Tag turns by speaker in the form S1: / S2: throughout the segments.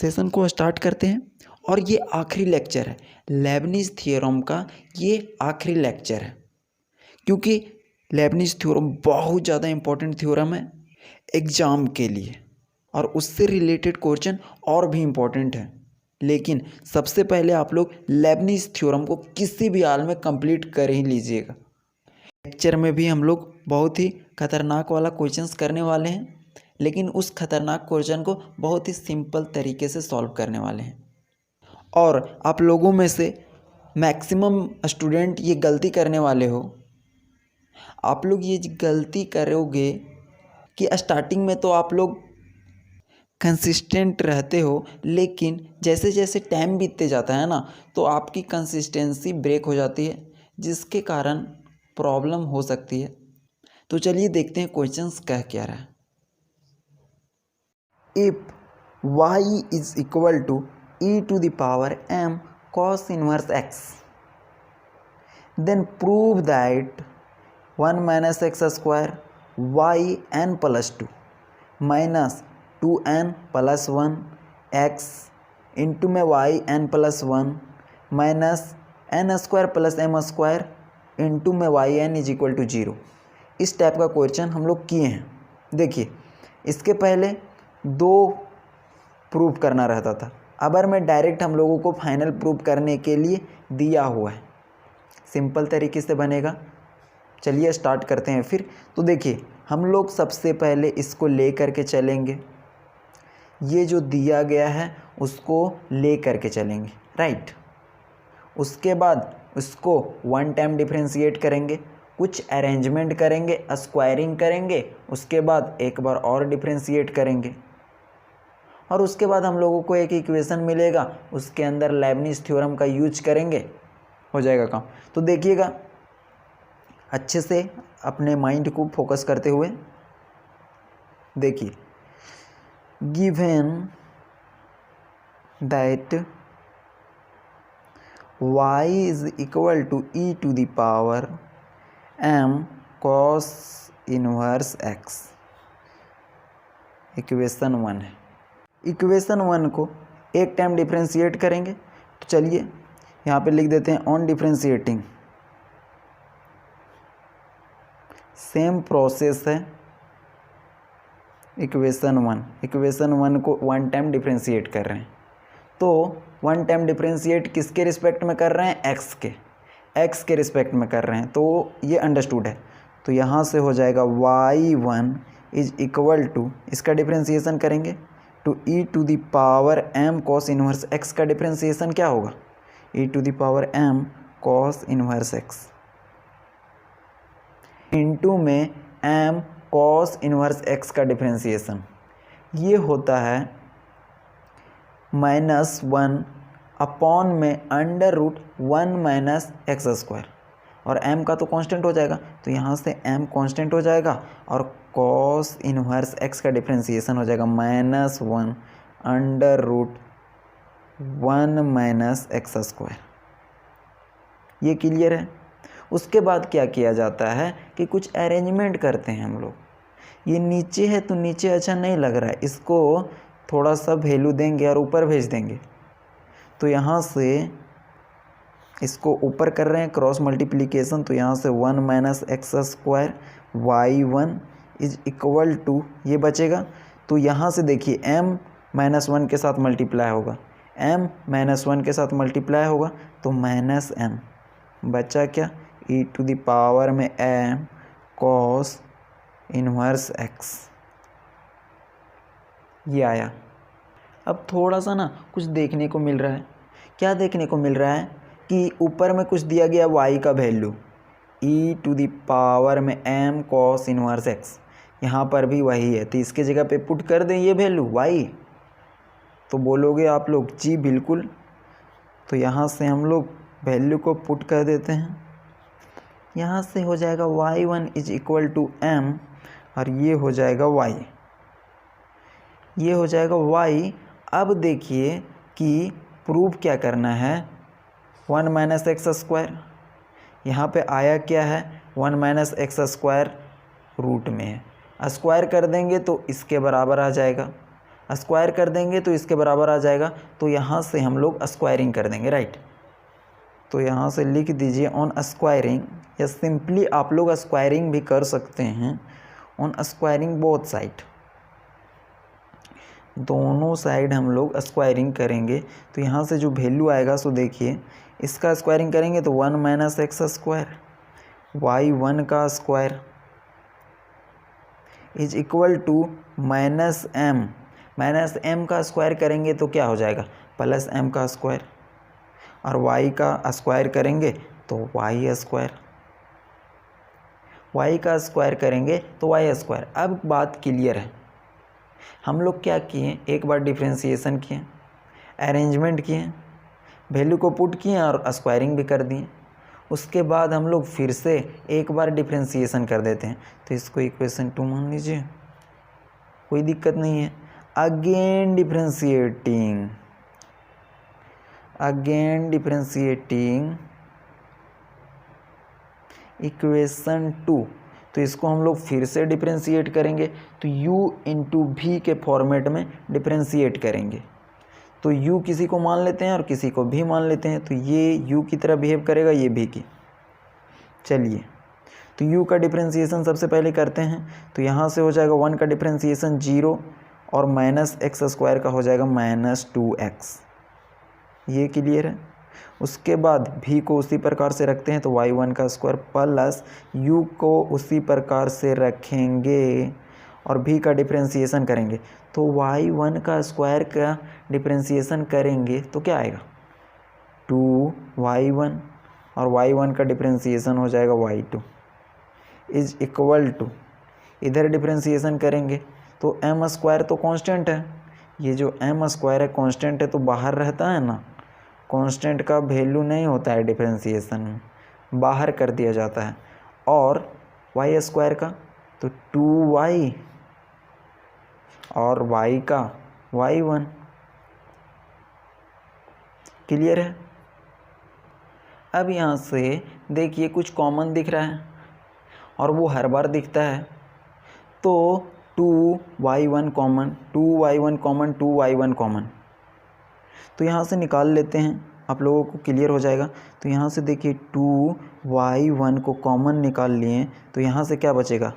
S1: Session को start करते हैं। और ये आखिरी लेक्चर है लेबनिज़ थ्योरम का, ये आखिरी लेक्चर है क्योंकि लेबनिज़ थ्योरम बहुत ज़्यादा इम्पोर्टेंट थ्योरम है एग्ज़ाम के लिए और उससे रिलेटेड क्वेश्चन और भी इम्पोर्टेंट है। लेकिन सबसे पहले आप लोग लेबनिज़ थ्योरम को किसी भी हाल में कंप्लीट कर ही लीजिएगा। लेक्चर में भी हम लोग बहुत ही खतरनाक वाला क्वेश्चंस करने वाले हैं, लेकिन उस खतरनाक क्वेश्चन को बहुत ही सिंपल तरीके से सॉल्व करने वाले हैं। और आप लोगों में से मैक्सिमम स्टूडेंट ये गलती करने वाले हो, आप लोग ये गलती करोगे कि स्टार्टिंग में तो आप लोग कंसिस्टेंट रहते हो, लेकिन जैसे जैसे टाइम बीतते जाता है ना तो आपकी कंसिस्टेंसी ब्रेक हो जाती है, जिसके कारण प्रॉब्लम हो सकती है। तो चलिए देखते हैं क्वेश्चंस कह क्या रहा है। If y is equal to e to the power m cos inverse x, then prove that 1 minus x square y n plus 2 minus 2n plus 1 x into में y n plus 1 minus n square plus m square into में y n is equal to 0। इस type का question हम लोग किए हैं। देखिए, इसके पहले दो प्रूफ करना रहता था, अगर मैं डायरेक्ट हम लोगों को फाइनल प्रूफ करने के लिए दिया हुआ है, सिंपल तरीके से बनेगा। चलिए स्टार्ट करते हैं फिर। तो देखिए, हम लोग सबसे पहले इसको ले करके चलेंगे, ये जो दिया गया है उसको ले करके चलेंगे, राइट। उसके बाद उसको वन टाइम डिफ्रेंशिएट करेंगे, कुछ अरेंजमेंट करेंगे, स्क्वायरिंग करेंगे, उसके बाद एक बार और डिफ्रेंशिएट करेंगे और उसके बाद हम लोगों को एक इक्वेशन मिलेगा, उसके अंदर लेबनिज़ थ्योरम का यूज करेंगे, हो जाएगा काम। तो देखिएगा अच्छे से अपने माइंड को फोकस करते हुए। देखिए, given that y is equal to e to the power m cos inverse x, equation 1 है। इक्वेशन 1 को एक टाइम डिफ्रेंशिएट करेंगे, तो चलिए यहाँ पे लिख देते हैं ऑन डिफ्रेंशिएटिंग। सेम प्रोसेस है इक्वेशन 1 को वन टाइम डिफ्रेंशिएट कर रहे हैं। तो वन टाइम डिफ्रेंशिएट किसके रिस्पेक्ट में कर रहे हैं? एक्स के रिस्पेक्ट में कर रहे हैं, तो ये अंडरस्टूड है। तो यहाँ से हो जाएगा y1 इज इक्वल टू, इसका डिफ्रेंशिएशन करेंगे to e to the power m cos inverse x का डिफ्रेंशिएशन क्या होगा? e to the power m cos inverse x into में m cos इनवर्स x का डिफ्रेंशिएशन, ये होता है -1 अपॉन में under root 1 minus x square, और m का तो कांस्टेंट हो जाएगा, तो यहाँ से m कांस्टेंट हो जाएगा और cos इनवर्स x का डिफ्रेंशिएशन हो जाएगा -1 under root 1 minus x square. ये क्लियर है। उसके बाद क्या किया जाता है कि कुछ अरेंजमेंट करते हैं हम लोग। ये नीचे है तो नीचे अच्छा नहीं लग रहा है, इसको थोड़ा सा वैल्यू देंगे और ऊपर भेज देंगे। तो यहाँ से इसको ऊपर कर रहे हैं क्रॉस मल्टीप्लिकेशन, तो यहाँ से 1 minus x square y1 is equal to, ये बचेगा। तो यहाँ से देखिए m -1 के साथ मल्टीप्लाई होगा, m -1 के साथ मल्टीप्लाई होगा तो -m बचा क्या? e टू द पावर में m cos इनवर्स x, ये आया। अब थोड़ा सा ना कुछ देखने को मिल रहा है। क्या देखने को मिल रहा है कि ऊपर में कुछ दिया गया y का value e to the power में m cos इनवर्स x, यहाँ पर भी वही है, तो इसके जगह पे पुट कर दें ये वैल्यू y। तो बोलोगे आप लोग जी बिल्कुल। तो यहाँ से हम लोग वैल्यू को पुट कर देते हैं, यहाँ से हो जाएगा y1 is equal to m और ये हो जाएगा y, ये हो जाएगा y। अब देखिए कि प्रूफ क्या करना है, 1 माइनस एक्स स्क्वायर, यहाँ पे आया क्या है 1 माइनस एक्स स्क्वायर रूट में है, स्क्वायर कर देंगे तो इसके बराबर आ जाएगा। स्क्वायर कर देंगे तो इसके बराबर आ जाएगा, तो यहाँ से हम लोग स्क्वायरिंग कर देंगे, राइट। तो यहाँ से लिख दीजिए ऑन स्क्वायरिंग, या सिंपली आप लोग स्क्वायरिंग भी कर सकते हैं, ऑन स्क्वायरिंग बोथ साइड, दोनों साइड हम लोग स्क्वायरिंग करेंगे। तो यहाँ से जो वैल्यू आएगा सो देखिए, इसका स्क्वायरिंग करेंगे तो 1 माइनस एक्स स्क्वायर y1 का square is equal to minus m का स्क्वायर करेंगे तो क्या हो जाएगा, प्लस एम का स्क्वायर, और y का स्क्वायर करेंगे तो y स्क्वायर, y का स्क्वायर करेंगे तो y स्क्वायर। अब बात क्लियर है। हम लोग क्या किए, एक बार डिफ्रेंसिएशन किए, अरेंजमेंट किए, वैल्यू को पुट किए और स्क्वायरिंग भी कर दिए। उसके बाद हम लोग फिर से एक बार डिफ्रेंसिएशन कर देते हैं, तो इसको इक्वेशन 2 मान लीजिए, कोई दिक्कत नहीं है। अगेन डिफ्रेंशिएटिंग इक्वेशन 2, तो इसको हम लोग फिर से डिफ्रेंशिएट करेंगे, तो u इंटू भी के फॉर्मेट में डिफ्रेंशिएट करेंगे। तो u किसी को मान लेते हैं और किसी को भी मान लेते हैं, तो ये u की तरह बिहेव करेगा, ये भी की। चलिए, तो u का डिफ्रेंशिएशन सबसे पहले करते हैं, तो यहाँ से हो जाएगा 1 का डिफ्रेंशिएशन 0 और माइनस एक्स स्क्वायर का हो जाएगा माइनस 2x, ये क्लियर है। उसके बाद v को उसी प्रकार से रखते हैं, तो y1 का स्क्वायर प्लस u को उसी प्रकार से रखेंगे और v का डिफ्रेंशिएशन करेंगे, तो y1 का स्क्वायर का डिफ्रेंशिएशन करेंगे तो क्या आएगा 2y1 और y1 का डिफ्रेंशिएशन हो जाएगा y2 इज इक्वल टू, इधर डिफ्रेंशिएशन करेंगे तो m स्क्वायर तो कांस्टेंट है, ये जो m स्क्वायर है कांस्टेंट है तो बाहर रहता है ना, कांस्टेंट का वैल्यू नहीं होता है डिफ्रेंशिएशन में, बाहर कर दिया जाता है। और y स्क्वायर का तो 2y और y का y1, क्लियर है। अब यहाँ से देखिए कुछ कॉमन दिख रहा है और वो हर बार दिखता है, तो 2y1 common, 2y1 common, 2y1 common, तो यहाँ से निकाल लेते हैं, आप लोगों को क्लियर हो जाएगा। तो यहाँ से देखिए 2y1 को कॉमन निकाल लिए, तो यहाँ से क्या बचेगा,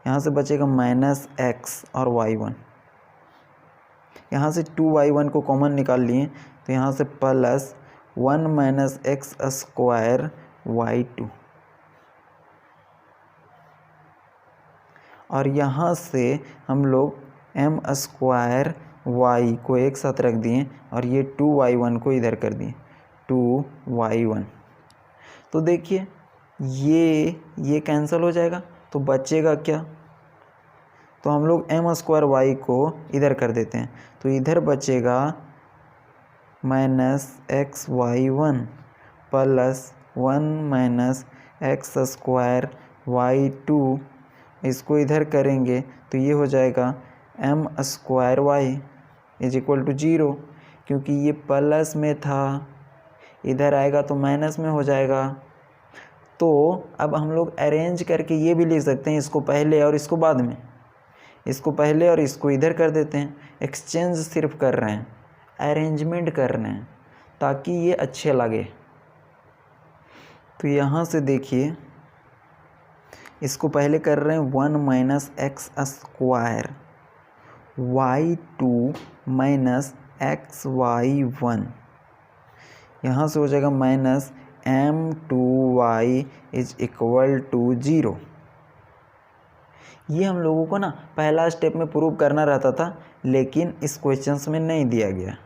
S1: यहाँ से बचेगा माइनस एक्स और y1, यहाँ से 2y1 को कॉमन निकाल लिए, तो यहाँ से plus 1 minus x square y2, और यहाँ से हम लोग m स्क्वायर y को एक साथ रख दिए और ये 2y1 को इधर कर दिए 2y1। तो देखिए ये कैंसिल हो जाएगा, तो बचेगा क्या, तो हम लोग m स्क्वायर y को इधर कर देते हैं, तो इधर बचेगा minus x y1 plus 1 minus x square y2, इसको इधर करेंगे तो ये हो जाएगा m square y is equal to 0, क्योंकि ये प्लस में था, इधर आएगा तो माइनस में हो जाएगा। तो अब हम लोग अरेंज करके ये भी लिख सकते हैं, इसको पहले और इसको बाद में, इसको पहले और इसको इधर कर देते हैं, एक्सचेंज सिर्फ कर रहे हैं, अरेंजमेंट कर रहे हैं ताकि ये अच्छे लगे। तो यहाँ से देखिए इसको पहले कर रहे हैं 1 minus x square y2 minus x y1, यहाँ से हो जाएगा minus m2y is equal to 0। ये हम लोगों को ना पहला स्टेप में प्रूव करना रहता था, लेकिन इस क्वेश्चंस में नहीं दिया गया,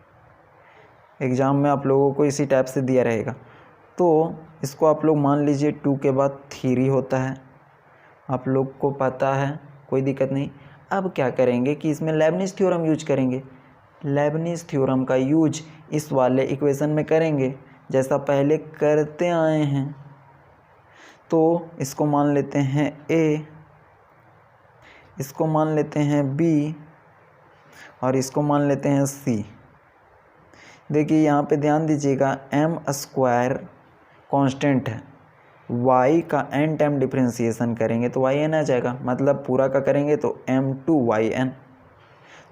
S1: एग्ज़ाम में आप लोगों को इसी टाइप से दिया रहेगा। तो इसको आप लोग मान लीजिए 2 के बाद 3 होता है, आप लोग को पता है, कोई दिक्कत नहीं। अब क्या करेंगे कि इसमें लेबनिज़ थ्योरम यूज करेंगे, लेबनिज़ थ्योरम का यूज इस वाले इक्वेशन में करेंगे जैसा पहले करते आए हैं। तो इसको मान लेते हैं a, इसको मान लेते हैं b और इसको मान लेते हैं c। देखिए यहाँ पे ध्यान दीजिएगा, m स्क्वायर कांस्टेंट है, y का n टाइम डिफ्रेंशिएशन करेंगे तो yn आ जाएगा, मतलब पूरा का करेंगे तो m2yn।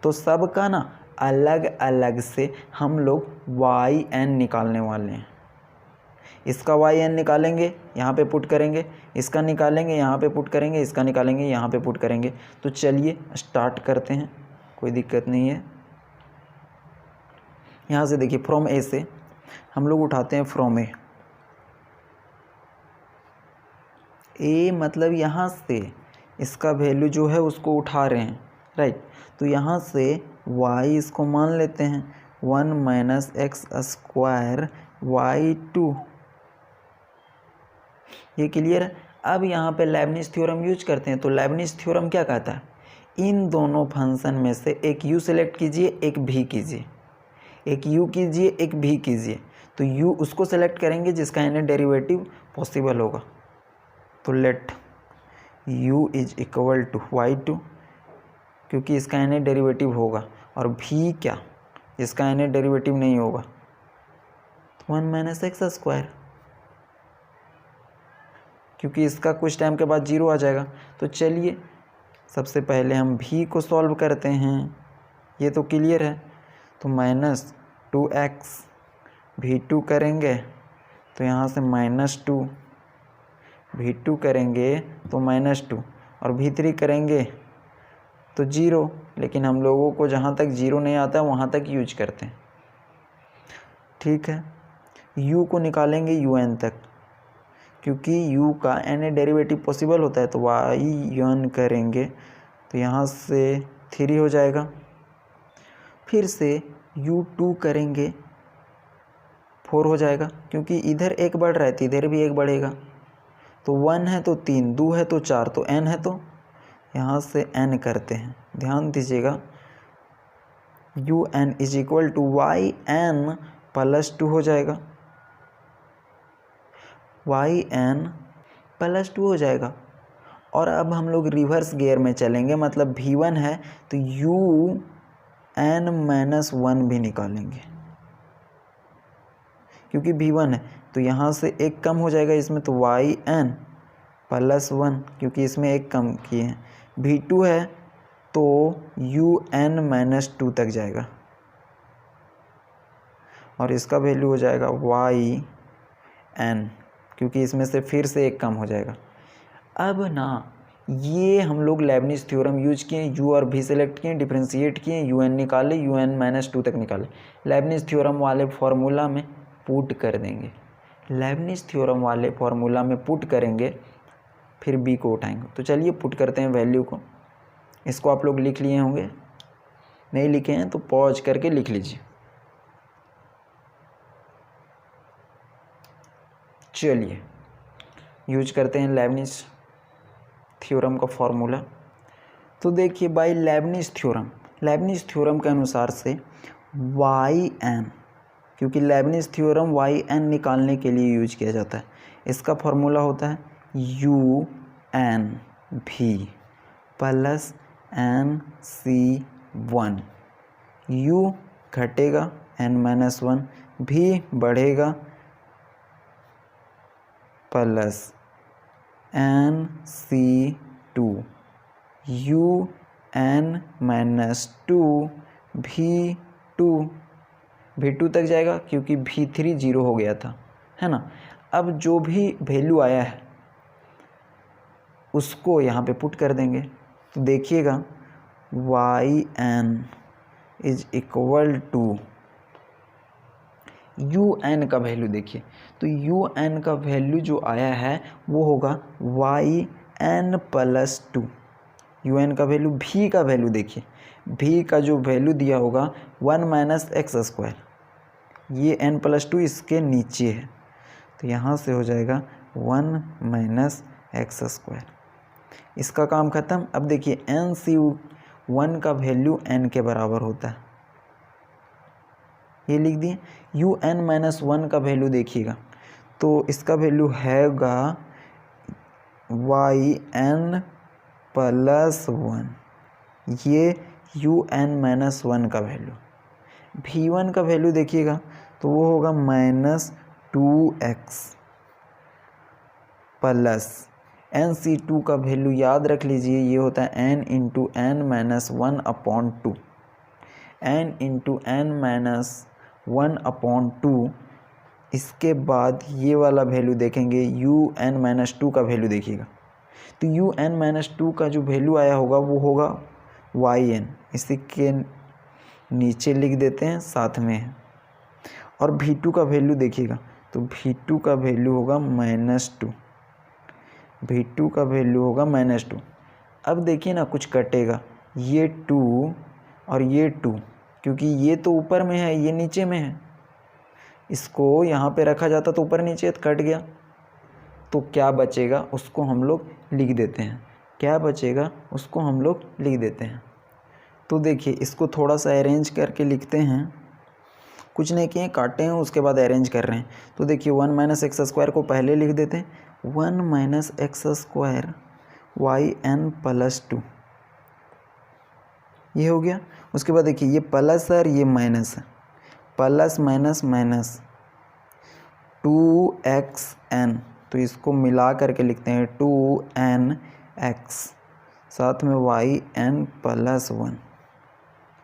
S1: तो सब का ना अलग अलग से हम लोग वाई एन निकालने वाले हैं। इसका वाई एन निकालेंगे, यहाँ पे पुट करेंगे, इसका निकालेंगे, यहाँ पे पुट करेंगे, इसका निकालेंगे, यहाँ पे पुट करेंगे। तो चलिए स्टार्ट करते हैं, कोई दिक्कत नहीं है। यहाँ से देखिए फ्रॉम ए से हम लोग उठाते हैं फ्रॉम ए मतलब यहाँ से इसका वैल्यू जो है उसको उठा रहे हैं, राइट। तो यहाँ से y इसको मान लेते हैं 1 माइनस एक्स स्क्वायर y2। ये क्लियर है। अब यहाँ पे लेबनिज थ्योरम यूज करते हैं। तो लेबनिज थ्योरम क्या कहता है, इन दोनों फंक्शन में से एक u सेलेक्ट कीजिए, एक v कीजिए, एक u कीजिए, एक v कीजिए। तो u उसको सेलेक्ट करेंगे जिसका इन्हें डेरिवेटिव पॉसिबल होगा। तो let u is equal to y2 क्योंकि इसका इन्हें डेरिवेटिव होगा, और v क्या, इसका इन्हें डेरिवेटिव नहीं होगा, 1 माइनस एक्स स्क्वायर, क्योंकि इसका कुछ टाइम के बाद 0 आ जाएगा। तो चलिए सबसे पहले हम v को सॉल्व करते हैं, ये तो क्लियर है। तो माइनस 2x v2 करेंगे तो यहाँ से -2, v2 करेंगे तो -2, और v3 करेंगे तो 0। लेकिन हम लोगों को जहाँ तक 0 नहीं आता वहाँ तक यूज करते हैं, ठीक है। u को निकालेंगे un तक, क्योंकि u का n डेरिवेटिव पॉसिबल होता है। तो y1 करेंगे तो यहाँ से 3 हो जाएगा, फिर से u2 करेंगे 4 हो जाएगा, क्योंकि इधर एक बढ़ रहा है तो इधर भी एक बढ़ेगा। तो 1 है तो 3, 2 है तो 4, तो n है तो यहाँ से n करते हैं। ध्यान दीजिएगा un is equal to yn plus 2 हो जाएगा, yn प्लस 2 हो जाएगा। और अब हम लोग रिवर्स गियर में चलेंगे, मतलब v1 है तो un-1 भी निकालेंगे, क्योंकि v1 है तो यहाँ से एक कम हो जाएगा इसमें, तो yn प्लस 1, क्योंकि इसमें एक कम किए हैं। v2 है तो un-2 तक जाएगा, और इसका वैल्यू हो जाएगा yn, क्योंकि इसमें से फिर से एक कम हो जाएगा। अब ना ये हम लोग लेबनिज थ्योरम यूज किए, u और v सेलेक्ट किए, डिफ्रेंशिएट किए, un निकाले, un-2 तक निकाले, लेबनिज थ्योरम वाले फार्मूला में पुट कर देंगे। लेबनिज थ्योरम वाले फार्मूला में पुट करेंगे, फिर b को उठाएंगे। तो चलिए पुट करते हैं वैल्यू को। इसको आप लोग लिख लिए होंगे, नहीं लिखे हैं तो पॉज करके लिख लीजिए। चलिए यूज करते हैं लेबनिज थ्योरम का फॉर्मूला। तो देखिए बाय लेबनिज थ्योरम के अनुसार से yn, क्योंकि लेबनिज थ्योरम yn निकालने के लिए यूज किया जाता है, इसका फॉर्मूला होता है unv प्लस nc1, u घटेगा n-1, v बढ़ेगा प्लस nc2, un-2 v2 तक जाएगा, क्योंकि v3 0 हो गया था, है ना। अब जो भी वैल्यू आया है उसको यहाँ पे पुट कर देंगे। तो देखिएगा yn is equal to un का वैल्यू देखिए, तो un का वैल्यू जो आया है वो होगा yn प्लस 2। un का वैल्यू, v का वैल्यू देखिए, v का जो वैल्यू दिया होगा 1 माइनस एक्स स्क्वायर, ये n प्लस 2 इसके नीचे है, तो यहाँ से हो जाएगा 1 माइनस एक्स स्क्वायर। इसका काम ख़त्म। अब देखिए nc1 का वैल्यू n के बराबर होता है, ये लिख दिए। un-1 का वैल्यू देखिएगा, तो इसका वैल्यू हैगा yn प्लस 1, ये un-1 का वैल्यू। v1 का वैल्यू देखिएगा तो वो होगा -2x प्लस nc2 का वैल्यू याद रख लीजिए, ये होता है n into n-1/2। n into n minus 1/2। इसके बाद ये वाला वैल्यू देखेंगे un-2 का वैल्यू देखिएगा, तो un-2 का जो वैल्यू आया होगा वो होगा yn, इसी के नीचे लिख देते हैं, साथ में है। और v2 का वैल्यू देखिएगा, तो v2 का वैल्यू होगा -2, v2 का वैल्यू होगा -2। अब देखिए ना, कुछ कटेगा, ये 2 और ये 2, क्योंकि ये तो ऊपर में है, ये नीचे में है। इसको यहाँ पे रखा जाता तो ऊपर नीचे कट गया, तो क्या बचेगा उसको हम लोग लिख देते हैं, क्या बचेगा उसको हम लोग लिख देते हैं। तो देखिए, इसको थोड़ा सा अरेंज करके लिखते हैं, कुछ नहीं किए, काटे हैं, उसके बाद अरेंज कर रहे हैं। तो देखिए 1 - x² को पहले लिख देते हैं, 1 - x² yn+2, ये हो गया। उसके बाद देखिए, ये प्लस है और ये माइनस है, प्लस माइनस माइनस 2xn, तो इसको मिला करके लिखते हैं 2nx, साथ में yn+1।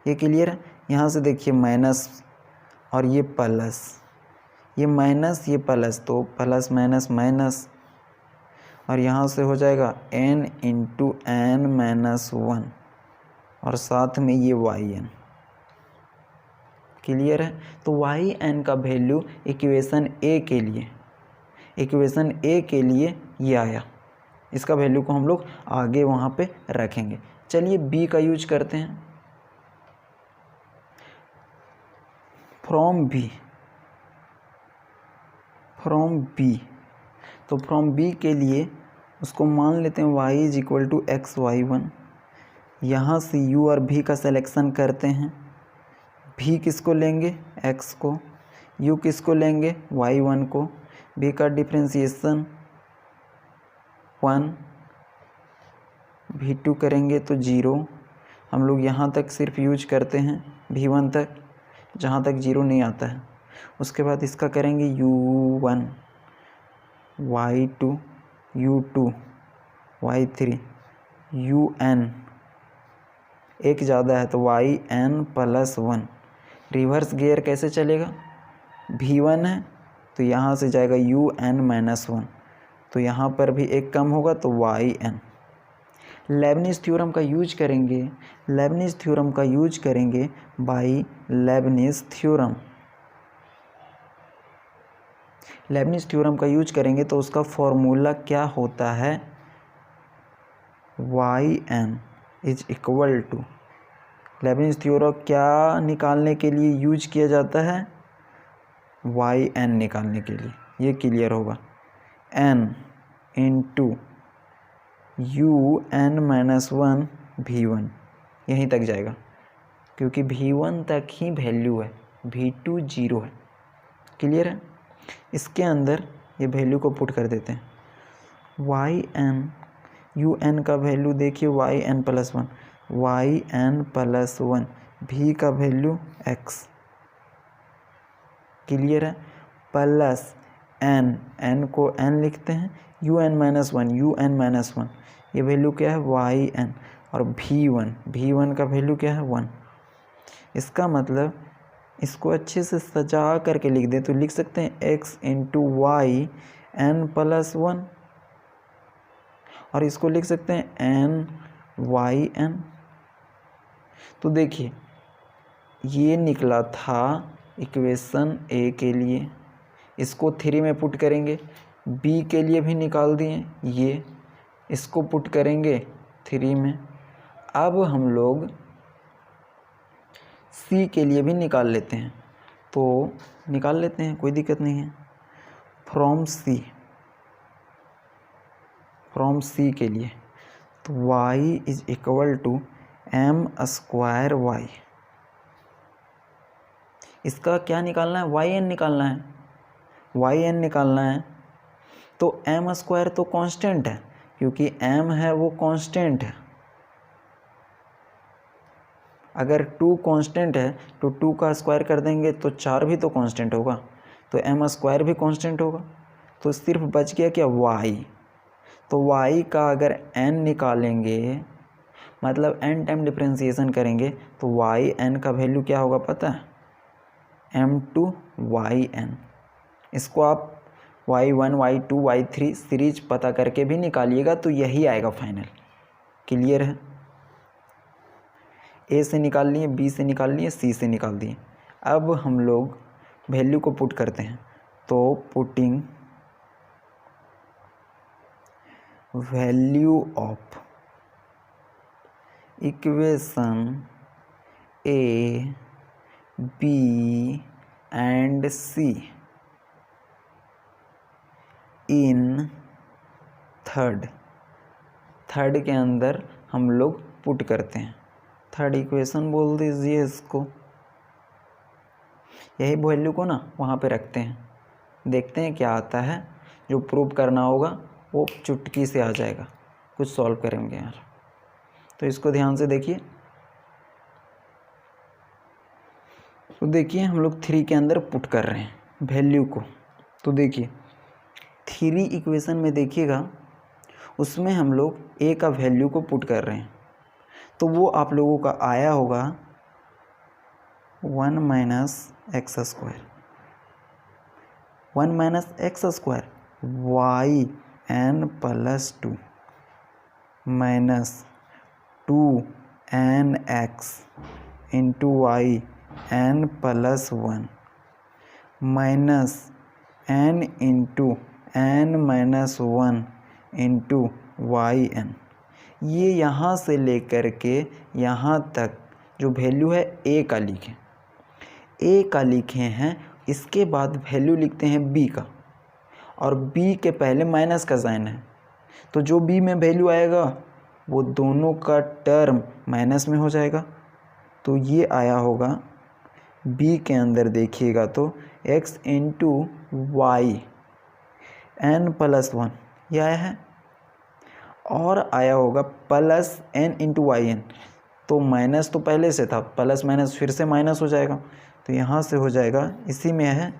S1: ये क्लियर है। यहाँ से देखिए माइनस और ये प्लस, ये माइनस ये प्लस, तो प्लस माइनस माइनस, और यहाँ से हो जाएगा n इंटू n-1 और साथ में ये yn। क्लियर है। तो yn का वैल्यू इक्वेशन ए के लिए, इक्वेशन ए के लिए ये आया। इसका वैल्यू को हम लोग आगे वहाँ पे रखेंगे। चलिए बी का यूज करते हैं, फ्रॉम बी। तो फ्रॉम बी के लिए उसको मान लेते हैं y = x(y1). यहाँ से u और v का सिलेक्शन करते हैं, v किसको लेंगे, x को, u किसको लेंगे, y1 को, v का डिफ्रेंशिएशन 1, v2 करेंगे तो 0। हम लोग यहाँ तक सिर्फ यूज करते हैं v1 तक, जहाँ तक 0 नहीं आता है। उसके बाद इसका करेंगे u1, y2, u2, y3, un, एक ज़्यादा है तो yn+1। रिवर्स गियर कैसे चलेगा, v1 है तो यहाँ से जाएगा un-1, तो यहाँ पर भी एक कम होगा तो yn। लेबनिज़ थ्योरम का यूज करेंगे, लेबनिज़ थ्योरम का यूज करेंगे बाई लेबनिज़ थ्योरम। लेबनिज़ थ्योरम का यूज करेंगे तो उसका फॉर्मूला क्या होता है, yn = लेबनिज़ थ्योरम क्या निकालने के लिए यूज किया जाता है, yn निकालने के लिए। ये क्लियर होगा, n इंटू un-1 v1, यहीं तक जाएगा क्योंकि v1 तक ही वैल्यू है, v2 0 है। क्लियर है। इसके अंदर ये वैल्यू को पुट कर देते हैं, un का वैल्यू देखिए yn+1, yn+1, v का वैल्यू x। क्लियर है। प्लस n को n लिखते हैं, un-1, ये वैल्यू क्या है yn, और v1 का वैल्यू क्या है 1। इसका मतलब इसको अच्छे से सजा करके लिख दें तो लिख सकते हैं x इंटू y n+1, और इसको लिख सकते हैं n/yn। तो देखिए ये निकला था इक्वेशन ए के लिए, इसको 3 में पुट करेंगे, बी के लिए भी निकाल दिए, ये इसको पुट करेंगे 3 में। अब हम लोग सी के लिए भी निकाल लेते हैं, तो निकाल लेते हैं, कोई दिक्कत नहीं है। फ्रॉम सी के लिए तो y = m²y, इसका क्या निकालना है, yn निकालना है, yn निकालना है। तो m² तो कांस्टेंट है, क्योंकि m है वो कांस्टेंट है। अगर 2 कांस्टेंट है तो 2 का स्क्वायर कर देंगे तो 4 भी तो कांस्टेंट होगा, तो m² भी कांस्टेंट होगा। तो सिर्फ बच गया क्या, y। तो y का अगर n निकालेंगे, मतलब n टाइम डिफ्रेंसिएशन करेंगे तो वाई एन का वैल्यू क्या होगा पता है, m/y(n). इसको आप y1 y2 y3 सीरीज पता करके भी निकालिएगा तो यही आएगा फाइनल। क्लियर है? ए से निकाल लिए, बी से निकाल लिए, सी से निकाल दिए। अब हम लोग वैल्यू को पुट करते हैं, तो putting value of equation A B and C in third के अंदर हम लोग पुट करते हैं। थर्ड इक्वेशन बोल दीजिए इसको। यही वैल्यू को ना वहाँ पे रखते हैं, देखते हैं क्या आता है। जो प्रूव करना होगा वो चुटकी से आ जाएगा। कुछ सॉल्व करेंगे यार, तो इसको ध्यान से देखिए। तो देखिए हम लोग 3 के अंदर पुट कर रहे हैं वैल्यू को। तो देखिए 3 इक्वेशन में देखिएगा, उसमें हम लोग ए का वैल्यू को पुट कर रहे हैं, तो वो आप लोगों का आया होगा 1 - x²। 1 - x² yn+2 -2nx into y n+1 -n into n-1 into yn। ये यहाँ से लेकर के यहाँ तक जो वैल्यू है ए का लिखें, ए का लिखे हैं। इसके बाद वैल्यू लिखते हैं बी का, और बी के पहले माइनस का साइन है, तो जो बी में वैल्यू आएगा वो दोनों का टर्म माइनस में हो जाएगा। तो ये आया होगा बी के अंदर देखिएगा तो x इंटू वाई n+1 ये आया है, और आया होगा plus n into y n. तो माइनस तो पहले से था, प्लस माइनस फिर से माइनस हो जाएगा, तो यहाँ से हो जाएगा, इसी में है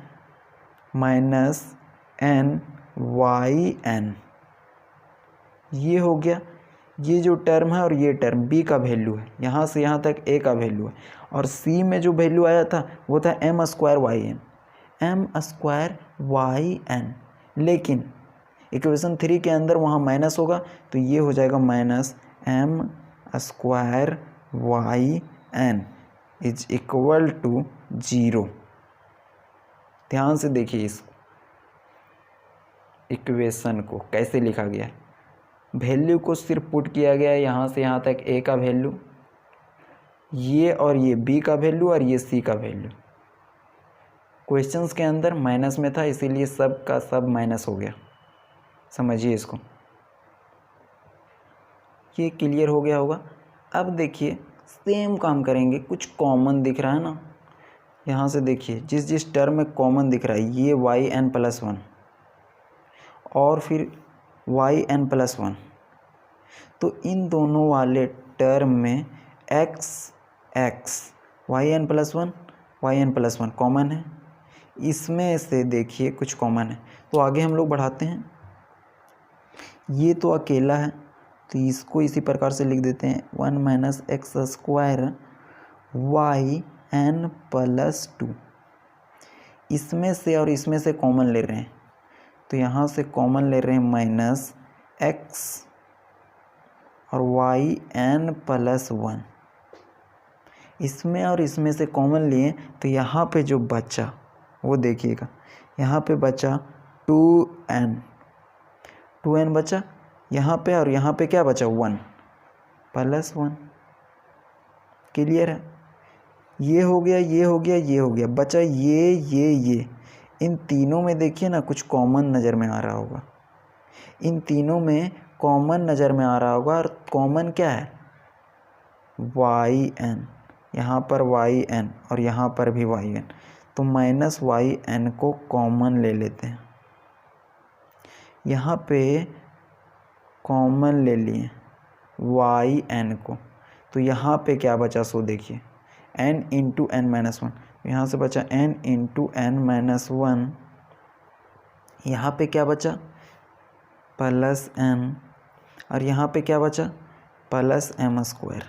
S1: -n/yn। ये हो गया, ये जो टर्म है और ये टर्म b का वैल्यू है, यहाँ से यहाँ तक a का वैल्यू है, और c में जो वैल्यू आया था वो था m²yn। m²yn, लेकिन इक्वेशन 3 के अंदर वहाँ माइनस होगा, तो ये हो जाएगा -m²yn इज इक्वल टू 0। ध्यान से देखिए इस इक्वेशन को कैसे लिखा गया है। वैल्यू को सिर्फ पुट किया गया है, यहाँ से यहाँ तक a का वैल्यू, ये और ये b का वैल्यू, और ये c का वैल्यू। क्वेश्चंस के अंदर माइनस में था, इसीलिए सब का सब माइनस हो गया। समझिए इसको, ये क्लियर हो गया होगा। अब देखिए सेम काम करेंगे, कुछ कॉमन दिख रहा है ना, यहाँ से देखिए जिस टर्म में कॉमन दिख रहा है, ये yn+1 और फिर yn+1, तो इन दोनों वाले टर्म में x yn+1 कॉमन है, इसमें से देखिए कुछ कॉमन है, तो आगे हम लोग बढ़ाते हैं। ये तो अकेला है, तो इसको इसी प्रकार से लिख देते हैं 1 - x² yn+2। इसमें से और इसमें से कॉमन ले रहे हैं, तो यहाँ से कॉमन ले रहे हैं -x और yn+1। इसमें और इसमें से कॉमन लिए, तो यहाँ पे जो बचा वो देखिएगा, यहाँ पे बचा 2n बचा यहाँ पे, और यहाँ पे क्या बचा 1+1। क्लियर है? ये हो गया, ये हो गया, ये हो गया, बचा ये। इन तीनों में देखिए ना कुछ कॉमन नज़र में आ रहा होगा, इन तीनों में कॉमन नज़र में आ रहा होगा, और कॉमन क्या है yn, यहाँ पर yn और यहाँ पर भी yn, तो -yn को कॉमन ले लेते हैं। यहाँ पे कॉमन ले लिए yn को, तो यहाँ पे क्या बचा सो देखिए n इंटू n-1, यहाँ से बचा n इंटू n-1, यहाँ पे क्या बचा +n, और यहाँ पे क्या बचा plus m square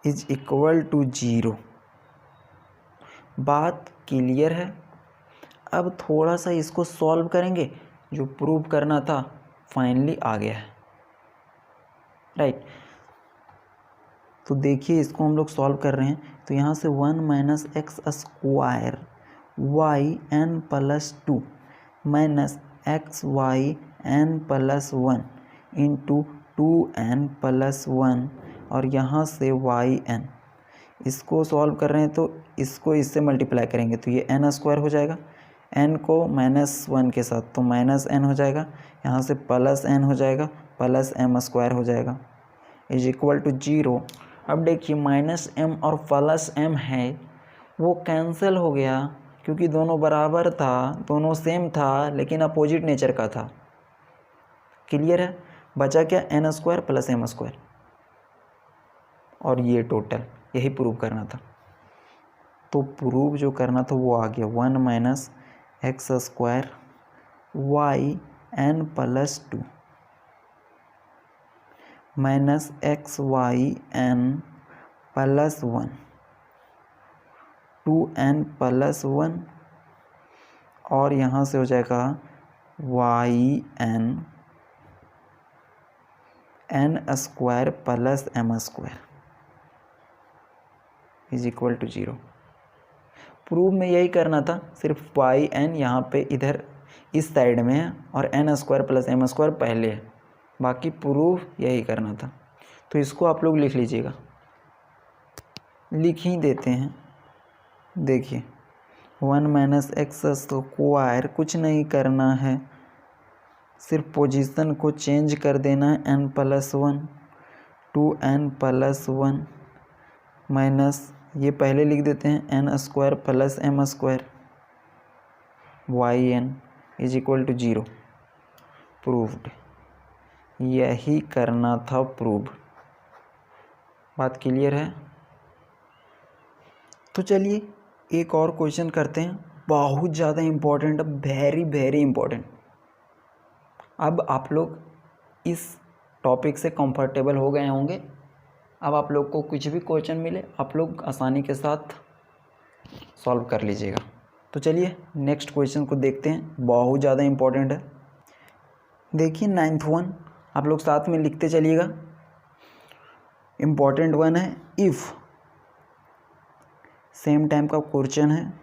S1: is equal to 0। बात क्लियर है। अब थोड़ा सा इसको सॉल्व करेंगे, जो प्रूव करना था फाइनली आ गया है, राइट। तो देखिए इसको हम लोग सॉल्व कर रहे हैं, तो यहाँ से 1 minus x square y n plus 2 minus x y n plus 1 into 2n plus 1 और यहाँ से वाई एन, इसको सॉल्व कर रहे हैं तो इसको इससे मल्टीप्लाई करेंगे तो ये एन स्क्वायर हो जाएगा, n को माइनस 1 के साथ तो माइनस n हो जाएगा, यहाँ से प्लस n हो जाएगा, प्लस m स्क्वायर हो जाएगा इज इक्वल टू 0। अब देखिए माइनस m और प्लस m है वो कैंसिल हो गया, क्योंकि दोनों बराबर था, दोनों सेम था, लेकिन अपोजिट नेचर का था। क्लियर है? बचा क्या? N square plus m square, और ये टोटल यही प्रूव करना था। तो प्रूव जो करना था वो आ गया 1 minus x square y n plus 2 minus x y n plus 1 2n plus 1 और यहाँ से हो जाएगा y n n square plus m square is equal to 0। Prove में यही करना था, सिर्फ वाई एन यहाँ पे इधर इस साइड में है और n square plus m square पहले है, बाकी प्रूफ यही करना था। तो इसको आप लोग लिख लीजिएगा, लिख ही देते हैं। देखिए 1 माइनस एक्स स्क्वायर, कुछ नहीं करना है, सिर्फ पोजीशन को चेंज कर देना है, n plus 1 2n plus 1 minus ये पहले लिख देते हैं n square plus m square y n is equal to 0। Proved, यही करना था प्रूव। बात क्लियर है? तो चलिए एक और क्वेश्चन करते हैं, बहुत ज़्यादा इम्पोर्टेंट, वेरी वेरी इम्पोर्टेंट। अब आप लोग इस टॉपिक से कंफर्टेबल हो गए होंगे। अब आप लोग को कुछ भी क्वेश्चन मिले आप लोग आसानी के साथ सॉल्व कर लीजिएगा। तो चलिए नेक्स्ट क्वेश्चन को देखते हैं, बहुत ज़्यादा इम्पोर्टेंट है। देखिए 9th वन आप लोग साथ में लिखते चलिएगा, इम्पोर्टेंट वन है। इफ़ सेम टाइम का क्वेश्चन है,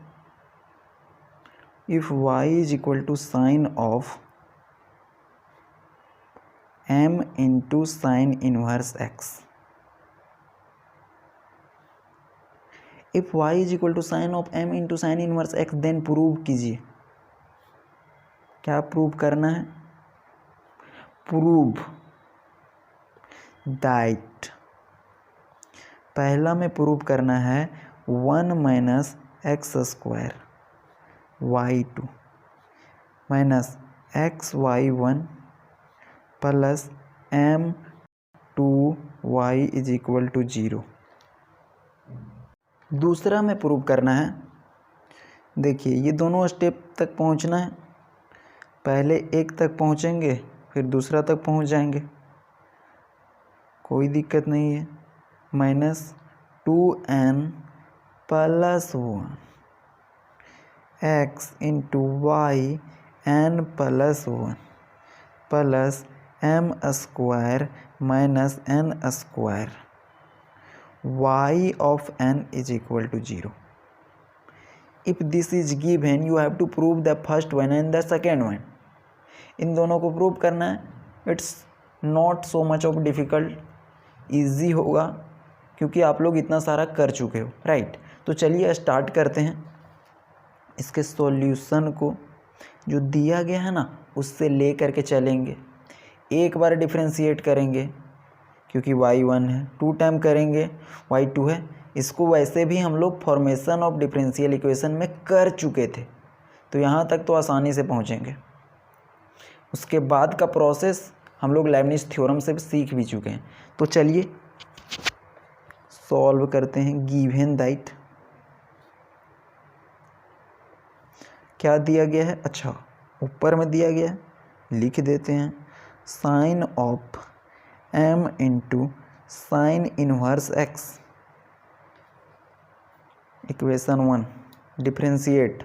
S1: if y is equal to sine of m into sine inverse x, if y is equal to sine of m into sine inverse x then prove कीजिए। क्या prove करना है? Prove that, पहला में prove करना है 1 minus x square y 2 minus x y 1 plus m 2 y is equal to 0। दूसरा में प्रूव करना है, देखिए ये दोनों स्टेप तक पहुंचना है, पहले एक तक पहुंचेंगे फिर दूसरा तक पहुंच जाएंगे, कोई दिक्कत नहीं है। Minus 2n plus 1 x into y n plus 1 plus m square minus n square y of n is equal to 0. If this is given, you have to prove the first one and the second one. इन दोनों को prove करना है, it's not so much of difficult, easy होगा क्योंकि आप लोग इतना सारा कर चुके हो, राइट। तो चलिए स्टार्ट करते हैं। इसके सॉल्यूशन को जो दिया गया है ना उससे ले करके चलेंगे, एक बार डिफ्रेंशिएट करेंगे क्योंकि y1 है, 2 टाइम करेंगे y2 है। इसको वैसे भी हम लोग फॉर्मेशन ऑफ डिफरेंशियल इक्वेशन में कर चुके थे, तो यहाँ तक तो आसानी से पहुँचेंगे। उसके बाद का प्रोसेस हम लोग लेबनिज़ थ्योरम से सीख भी चुके हैं। तो चलिए सॉल्व करते हैं। गिवन दैट, क्या दिया गया है? अच्छा ऊपर में दिया गया है, लिख देते हैं। Sine of m into sine inverse x। Equation 1 differentiate.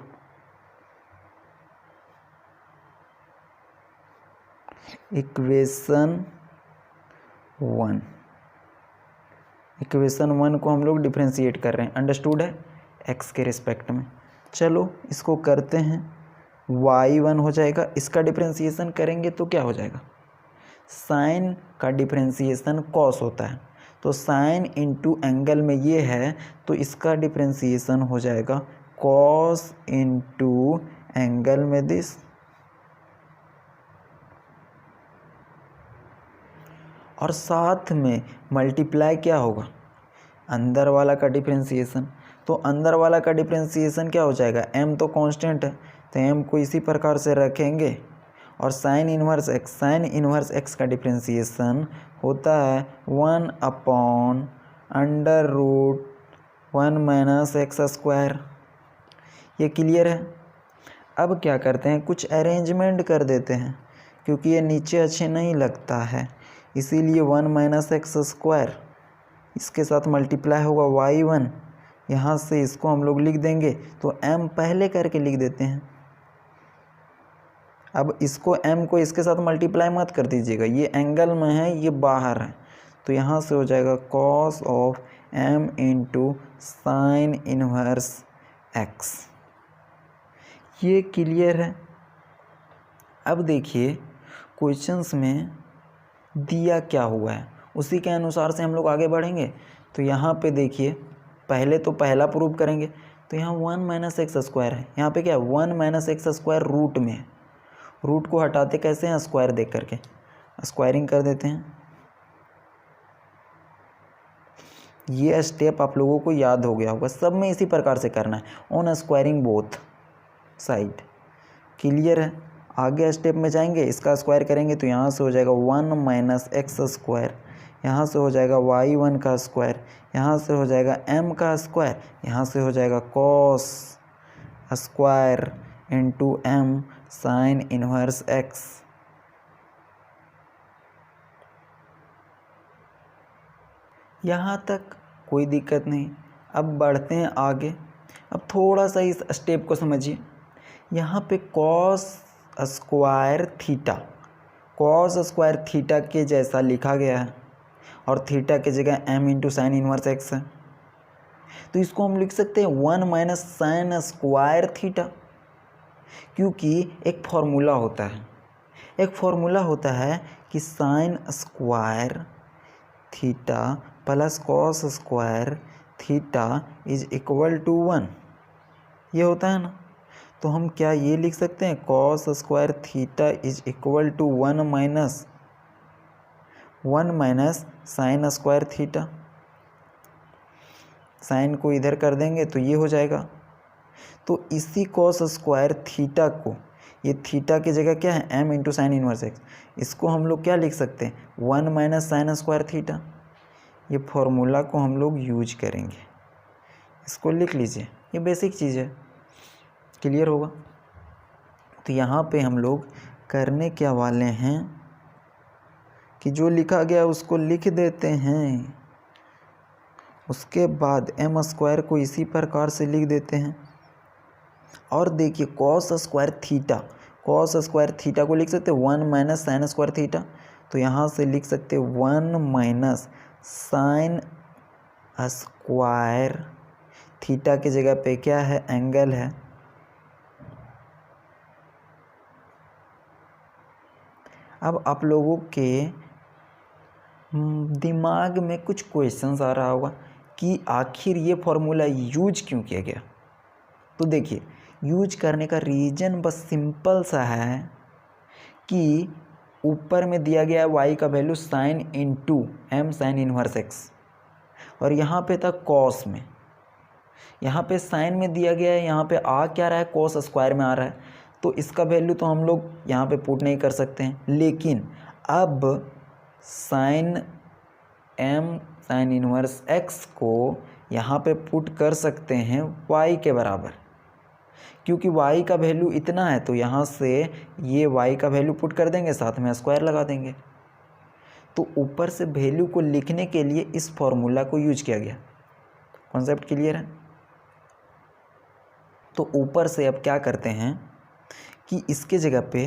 S1: Equation 1 को हम लोग डिफ्रेंशिएट कर रहे हैं, अंडरस्टूड है, x के रिस्पेक्ट में। चलो इसको करते हैं, y1 हो जाएगा, इसका डिफ्रेंशिएशन करेंगे तो क्या हो जाएगा, साइन का डिफ्रेंशिएशन कॉस होता है, तो साइन इंटू एंगल में ये है तो इसका डिफ्रेंशिएशन हो जाएगा कॉस इंटू एंगल में दिस। और साथ में मल्टीप्लाई क्या होगा, अंदर वाला का डिफ्रेंशिएशन। तो अंदर वाला का डिफ्रेंशिएशन क्या हो जाएगा, m तो कांस्टेंट है तो m को इसी प्रकार से रखेंगे, और साइन इनवर्स x का डिफ्रेंशिएशन होता है 1/√1 माइनस एक्स स्क्वायर। ये क्लियर है। अब क्या करते हैं, कुछ अरेंजमेंट कर देते हैं, क्योंकि ये नीचे अच्छे नहीं लगता है, इसीलिए 1 माइनस एक्स स्क्वायर इसके साथ मल्टीप्लाई होगा y1, यहाँ से इसको हम लोग लिख देंगे, तो m पहले करके लिख देते हैं। अब इसको m को इसके साथ मल्टीप्लाई मत कर दीजिएगा, ये एंगल में है, ये बाहर है, तो यहाँ से हो जाएगा cos of m into sine inverse x। ये क्लियर है। अब देखिए क्वेश्चंस में दिया क्या हुआ है, उसी के अनुसार से हम लोग आगे बढ़ेंगे। तो यहाँ पे देखिए, पहले तो पहला प्रूव करेंगे, तो यहाँ 1 माइनस एक्स स्क्वायर है, यहाँ पे क्या है 1 माइनस एक्स स्क्वायर रूट में है, रूट को हटाते कैसे हैं, स्क्वायर देख करके स्क्वायरिंग कर देते हैं। ये स्टेप आप लोगों को याद हो गया होगा, सब में इसी प्रकार से करना है, on squaring both side. Clear है। आगे स्टेप में जाएंगे, इसका स्क्वायर करेंगे तो यहाँ से हो जाएगा 1 माइनस एक्स स्क्वायर, यहाँ से हो जाएगा y1 का स्क्वायर, यहाँ से हो जाएगा m का स्क्वायर, यहाँ से हो जाएगा cos square into m sine inverse x। यहाँ तक कोई दिक्कत नहीं। अब बढ़ते हैं आगे। अब थोड़ा सा इस स्टेप को समझिए। यहाँ पे cos स्क्वायर थीटा के जैसा लिखा गया है, और थीटा की जगह m into sine inverse x है, तो इसको हम लिख सकते हैं 1 माइनस साइन स्क्वायर थीटा, क्योंकि एक फॉर्मूला होता है कि sine square theta plus cos square theta is equal to 1, ये होता है ना। तो हम क्या ये लिख सकते हैं, cos square theta is equal to 1 minus sine square theta. Sine को इधर कर देंगे तो ये हो जाएगा। तो इसी कॉस स्क्वायर थीटा को, ये थीटा की जगह क्या है m into sine inverse x, इसको हम लोग क्या लिख सकते हैं 1 माइनस साइन स्क्वायर थीटा। ये फॉर्मूला को हम लोग यूज करेंगे, इसको लिख लीजिए, ये बेसिक चीज़ है, क्लियर होगा। तो यहाँ पे हम लोग करने क्या वाले हैं कि जो लिखा गया उसको लिख देते हैं, उसके बाद m स्क्वायर को इसी प्रकार से लिख देते हैं। और देखिए कॉस स्क्वायर थीटा को लिख सकते हैं 1 माइनस साइन स्क्वायर थीटा, तो यहाँ से लिख सकते हैं 1 माइनस साइन स्क्वायर थीटा की जगह पे क्या है, एंगल है। अब आप लोगों के दिमाग में कुछ क्वेश्चंस आ रहा होगा कि आखिर ये फॉर्मूला यूज क्यों किया गया। तो देखिए यूज करने का रीज़न बस सिंपल सा है कि ऊपर में दिया गया है y का value sine into m sine inverse x, और यहाँ पे था कॉस में, यहाँ पे साइन में दिया गया है, यहाँ पे आ क्या रहा है कॉस स्क्वायर में आ रहा है, तो इसका वैल्यू तो हम लोग यहाँ पे पुट नहीं कर सकते हैं। लेकिन अब sine m sine inverse x को यहाँ पे पुट कर सकते हैं y के बराबर, क्योंकि y का वैल्यू इतना है, तो यहाँ से ये y का वैल्यू पुट कर देंगे, साथ में स्क्वायर लगा देंगे। तो ऊपर से वैल्यू को लिखने के लिए इस फॉर्मूला को यूज किया गया। कॉन्सेप्ट क्लियर है? तो ऊपर से अब क्या करते हैं कि इसके जगह पे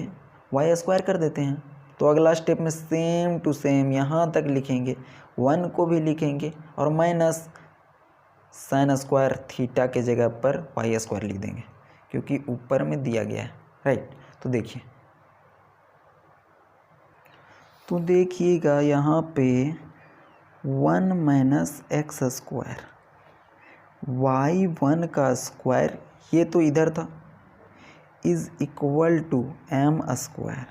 S1: वाई स्क्वायर कर देते हैं। तो अगला स्टेप में सेम टू सेम यहाँ तक लिखेंगे, 1 को भी लिखेंगे और माइनस साइन स्क्वायर थीटा के जगह पर वाई स्क्वायर लिख देंगे, क्योंकि ऊपर में दिया गया है, राइट। तो देखिएगा यहाँ पे 1 माइनस एक्स स्क्वायर, y1 का स्क्वायर ये तो इधर था, is equal to m square,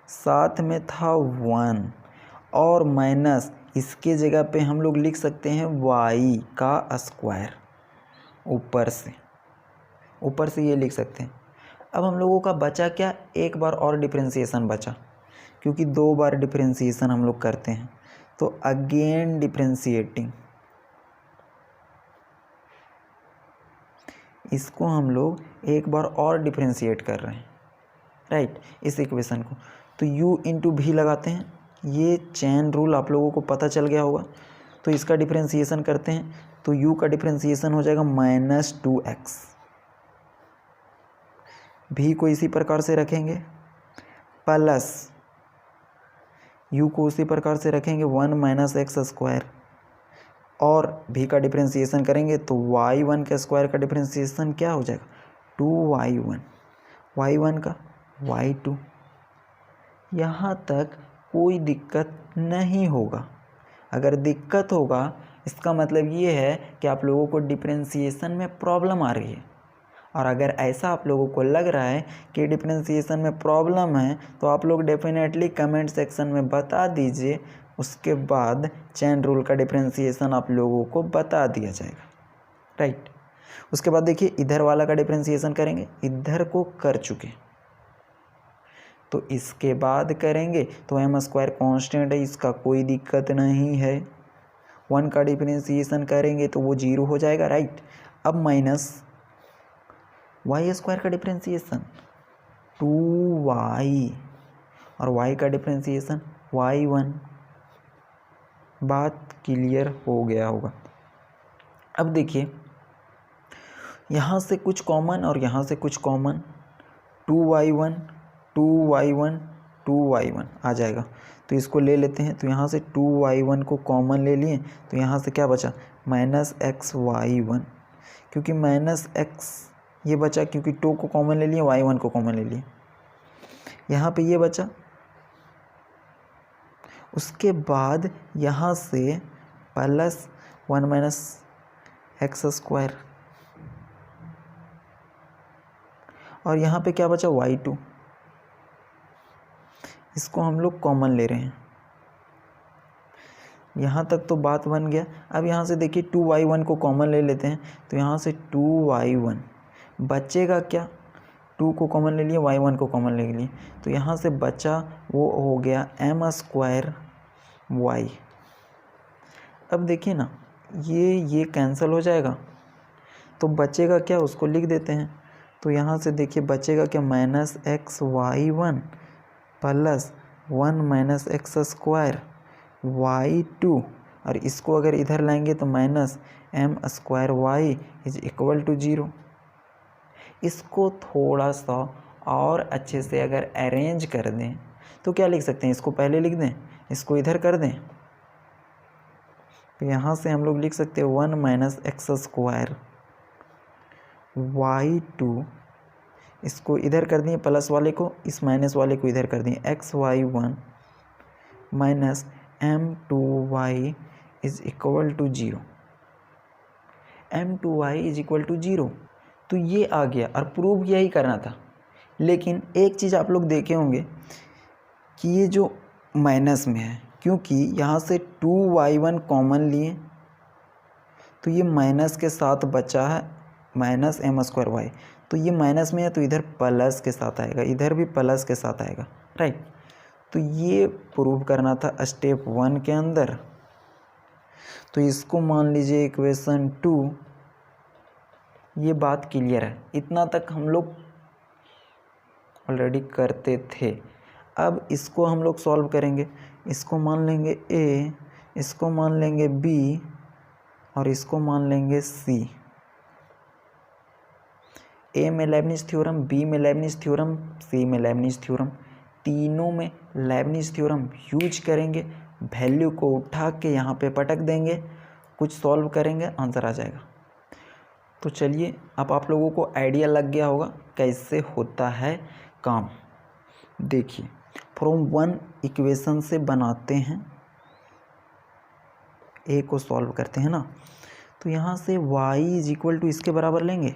S1: साथ में था 1 और माइनस इसके जगह पे हम लोग लिख सकते हैं y का स्क्वायर, ऊपर से ये लिख सकते हैं। अब हम लोगों का बचा क्या, एक बार और डिफरेंशिएशन बचा, क्योंकि 2 बार डिफरेंशिएशन हम लोग करते हैं। तो अगेन डिफरेंशिएटिंग, इसको हम लोग एक बार और डिफरेंशिएट कर रहे हैं, राइट, इस इक्वेशन को। तो u इंटू भी लगाते हैं, ये चेन रूल आप लोगों को पता चल गया होगा। तो इसका डिफरेंशिएशन करते हैं, तो u का डिफरेंशिएशन हो जाएगा -2x, भी को इसी प्रकार से रखेंगे, प्लस u को उसी प्रकार से रखेंगे 1 माइनस एक्स स्क्वायर, और भी का डिफरेंशिएशन करेंगे तो y1 के स्क्वायर का डिफरेंशिएशन क्या हो जाएगा, 2y1, y1 का y2। यहाँ तक कोई दिक्कत नहीं होगा। अगर दिक्कत होगा इसका मतलब ये है कि आप लोगों को डिफरेंशिएशन में प्रॉब्लम आ रही है, और अगर ऐसा आप लोगों को लग रहा है कि डिफरेंशिएशन में प्रॉब्लम है तो आप लोग डेफिनेटली कमेंट सेक्शन में बता दीजिए, उसके बाद चेन रूल का डिफरेंशिएशन आप लोगों को बता दिया जाएगा, राइट। उसके बाद देखिए इधर वाला का डिफरेंशिएशन करेंगे, इधर को कर चुके तो इसके बाद करेंगे तो एम स्क्वायर कॉन्स्टेंट है, इसका कोई दिक्कत नहीं है। 1 का डिफरेंशिएशन करेंगे तो वो 0 हो जाएगा, राइट। अब माइनस वाई स्क्वायर का डिफरेंशिएशन 2y और y का डिफरेंशिएशन y1, बात क्लियर हो गया होगा। अब देखिए यहाँ से कुछ कॉमन और यहाँ से कुछ कॉमन, 2y1 2y1 2y1 आ जाएगा, तो इसको ले लेते हैं। तो यहाँ से 2y1 को कॉमन ले लिए तो यहाँ से क्या बचा, -xy1, क्योंकि -x ये बचा, क्योंकि 2 को कॉमन ले लिए, y1 को कॉमन ले लिए, यहाँ पे ये बचा। उसके बाद यहाँ से प्लस 1 माइनस एक्स स्क्वायर, और यहाँ पे क्या बचा, y2, इसको हम लोग कॉमन ले रहे हैं। यहाँ तक तो बात बन गया। अब यहाँ से देखिए 2y1 को कॉमन ले लेते हैं, तो यहाँ से 2y1 बचेगा क्या, 2 को कॉमन ले लिए, y1 को कॉमन ले लिए, तो यहाँ से बचा वो हो गया m स्क्वायर y। अब देखिए ना ये कैंसिल हो जाएगा, तो बचेगा क्या, उसको लिख देते हैं। तो यहाँ से देखिए बचेगा क्या, -xy1 plus 1 minus x square y2, और इसको अगर इधर लाएंगे तो -m square y is equal to 0। इसको थोड़ा सा और अच्छे से अगर अरेंज कर दें तो क्या लिख सकते हैं, इसको पहले लिख दें, इसको इधर कर दें, तो यहाँ से हम लोग लिख सकते हैं 1 माइनस एक्स स्क्वायर y2, इसको इधर कर दिए प्लस वाले को, इस माइनस वाले को इधर कर दिए, xy1 minus m2y is equal to 0, m2y is equal to 0। तो ये आ गया, और प्रूव यही करना था। लेकिन एक चीज़ आप लोग देखे होंगे कि ये जो माइनस में है, क्योंकि यहाँ से 2y1 कॉमन लिए तो ये माइनस के साथ बचा है माइनस m स्क्वायर y, तो ये माइनस में है तो इधर प्लस के साथ आएगा, इधर भी प्लस के साथ आएगा, राइट। तो ये प्रूव करना था स्टेप 1 के अंदर। तो इसको मान लीजिए इक्वेशन 2, ये बात क्लियर है, इतना तक हम लोग ऑलरेडी करते थे। अब इसको हम लोग सॉल्व करेंगे। इसको मान लेंगे ए, इसको मान लेंगे बी और इसको मान लेंगे सी। ए में लेबनिज थ्योरम, बी में लेबनिज थ्योरम, सी में लेबनिज थ्योरम, तीनों में लेबनिज थ्योरम यूज करेंगे। वैल्यू को उठा के यहाँ पे पटक देंगे, कुछ सॉल्व करेंगे, आंसर आ जाएगा। तो चलिए, अब आप लोगों को आइडिया लग गया होगा कैसे होता है काम। देखिए, फ्रॉम वन इक्वेशन से बनाते हैं, ए को सॉल्व करते हैं ना। तो यहाँ से y इज इक्वल टू इसके बराबर लेंगे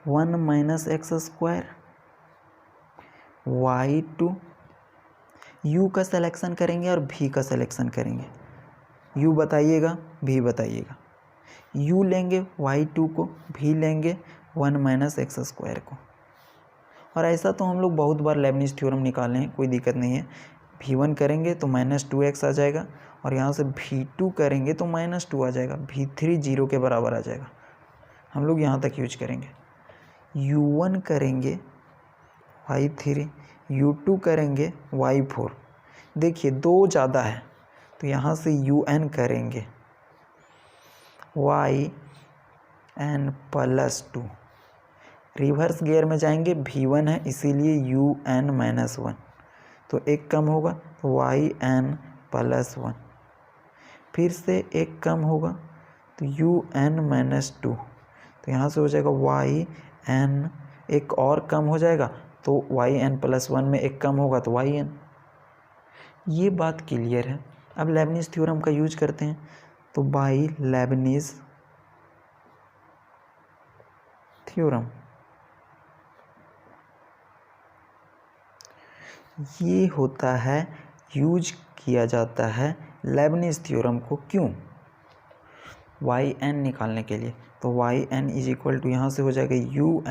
S1: 1 minus x square, y two, u का सिलेक्शन करेंगे और v का सिलेक्शन करेंगे। u बताइएगा, v बताइएगा। u लेंगे y2 को, v लेंगे 1 माइनस एक्स स्क्वायर को। और ऐसा तो हम लोग बहुत बार लेबनिज थ्योरम निकाले हैं, कोई दिक्कत नहीं है। v1 करेंगे तो -2x आ जाएगा और यहाँ से v2 करेंगे तो -2 आ जाएगा, v3 0 के बराबर आ जाएगा। हम लोग यहाँ तक यूज करेंगे। u1 करेंगे y3, u2 करेंगे y4। देखिए 2 ज़्यादा है तो यहाँ से un करेंगे yn प्लस 2। रिवर्स गियर में जाएंगे, v1 है इसीलिए un माइनस 1, तो एक कम होगा तो yn प्लस 1। फिर से एक कम होगा तो un माइनस 2, तो यहाँ से हो जाएगा yn, एक और कम हो जाएगा तो yn प्लस 1 में एक कम होगा तो yn। ये बात क्लियर है। अब लेबनिज थ्योरम का यूज करते हैं, तो बाई लेबनिज थ्योरम, ये होता है, यूज किया जाता है लेबनिज थ्योरम को। क्यों? yn निकालने के लिए। तो yn इज इक्वल टू यहाँ से हो जाएगा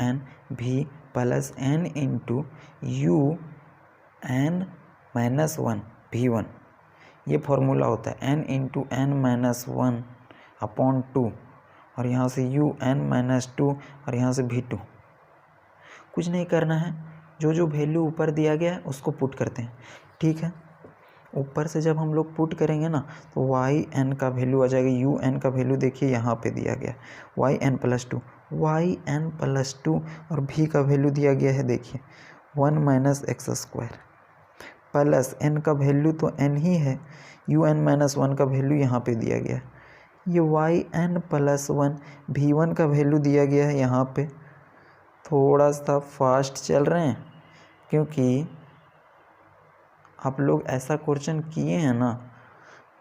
S1: un v plus n into un minus 1 v1। ये फॉर्मूला होता है n into n minus 1 upon 2, और यहाँ से un माइनस 2 और यहाँ से v2। कुछ नहीं करना है, जो जो वैल्यू ऊपर दिया गया है उसको पुट करते हैं। ठीक है, ऊपर से जब हम लोग पुट करेंगे ना तो yn का वैल्यू आ जाएगा, un का वैल्यू देखिए यहाँ पे दिया गया yn प्लस 2, yn प्लस 2 और v का वैल्यू दिया गया है देखिए 1 minus x square, plus n का वैल्यू तो n ही है, un माइनस 1 का वैल्यू यहाँ पे दिया गया है। ये yn प्लस 1, v1 का वैल्यू दिया गया है यहाँ पे। थोड़ा सा फास्ट चल रहे हैं क्योंकि आप लोग ऐसा क्वेश्चन किए हैं ना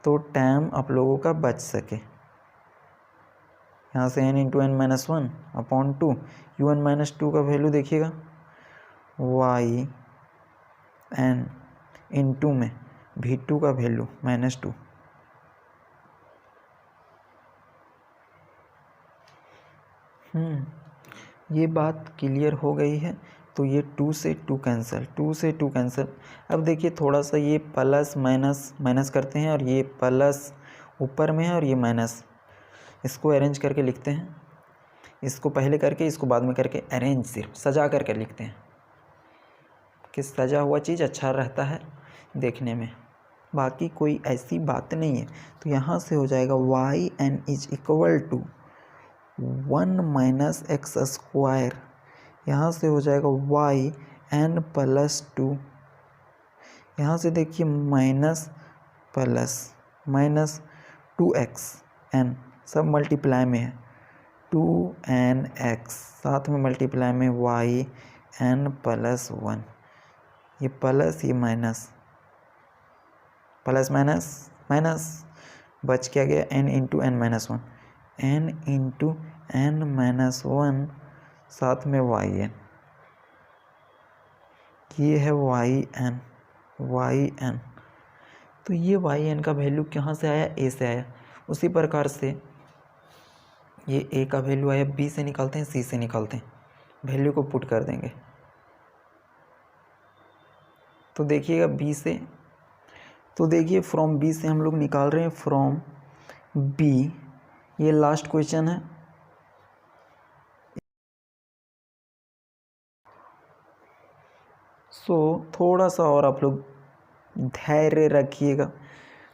S1: तो टाइम आप लोगों का बच सके। यहाँ से n into n minus 1 upon 2, un minus 2 का वैल्यू देखिएगा yn इंटू में v2 का वैल्यू -2। ये बात क्लियर हो गई है। तो ये 2 से 2 कैंसिल, 2 से 2 कैंसिल। अब देखिए थोड़ा सा ये प्लस माइनस माइनस करते हैं और ये प्लस ऊपर में है और ये माइनस, इसको अरेंज करके लिखते हैं। इसको पहले करके इसको बाद में करके अरेंज, सिर्फ सजा करके लिखते हैं कि सजा हुआ चीज़ अच्छा रहता है देखने में, बाकी कोई ऐसी बात नहीं है। तो यहाँ से हो जाएगा yn is equal to 1 minus x square, यहाँ से हो जाएगा yn प्लस 2, यहाँ से देखिए minus plus minus 2x n, सब मल्टीप्लाई में है 2nx, साथ में मल्टीप्लाई में yn प्लस 1, ये प्लस ये माइनस, प्लस माइनस माइनस, बच क्या गया n into n minus 1, n into n minus 1, साथ में yn, ये है yn। तो ये yn का वैल्यू कहाँ से आया? a से आया। उसी प्रकार से ये a का वैल्यू आया, b से निकालते हैं, c से निकालते हैं, वैल्यू को पुट कर देंगे। तो देखिएगा b से, तो देखिए फ्रॉम b से हम लोग निकाल रहे हैं, फ्रॉम b, ये लास्ट क्वेश्चन है। सो थोड़ा सा और आप लोग धैर्य रखिएगा,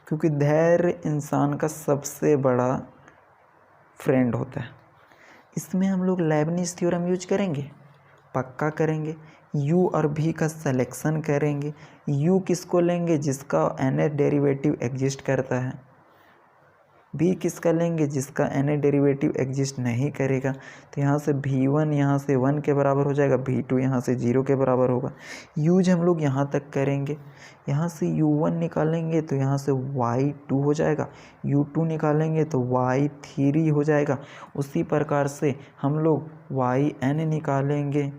S1: क्योंकि धैर्य इंसान का सबसे बड़ा फ्रेंड होता है। इसमें हम लोग लेबनिज थ्योरम यूज करेंगे, पक्का करेंगे। u और v का सिलेक्शन करेंगे। u किसको लेंगे? जिसका nth डेरिवेटिव एग्जिस्ट करता है। v किसका लेंगे? जिसका nth डेरिवेटिव एग्जिस्ट नहीं करेगा। तो यहाँ से v1 यहाँ से 1 के बराबर हो जाएगा, v2 यहाँ से 0 के बराबर होगा। यूज हम लोग यहाँ तक करेंगे। यहाँ से u1 निकालेंगे तो यहाँ से y2 हो जाएगा, u2 निकालेंगे तो y3 हो जाएगा। उसी प्रकार से हम लोग yn निकालेंगे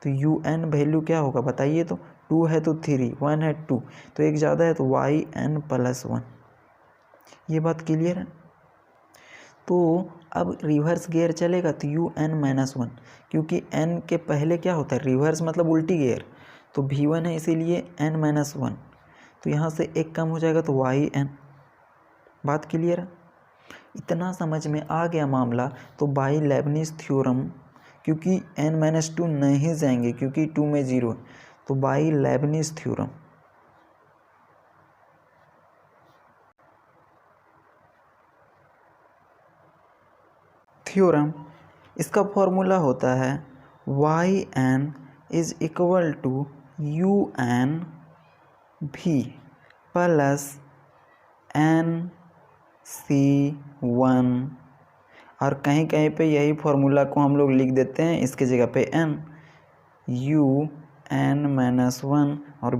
S1: तो un वैल्यू क्या होगा बताइए? तो 2 है तो 3, 1 है 2, तो एक ज़्यादा है तो yn प्लस 1। ये बात क्लियर है? तो अब रिवर्स गियर चलेगा तो un माइनस 1, क्योंकि n के पहले क्या होता है? रिवर्स मतलब उल्टी गियर। तो v1 है इसीलिए n माइनस 1, तो यहाँ से एक कम हो जाएगा तो yn। बात क्लियर है? इतना समझ में आ गया मामला। तो बाई लेबनिज थ्योरम, क्योंकि n माइनस 2 नहीं जाएंगे क्योंकि 2 में 0 है, तो बाई लेबनिज थ्योरम इसका फॉर्मूला होता है yn is equal to un v plus nc1, और कहीं कहीं पे यही फॉर्मूला को हम लोग लिख देते हैं इसके जगह पे n, un माइनस 1 और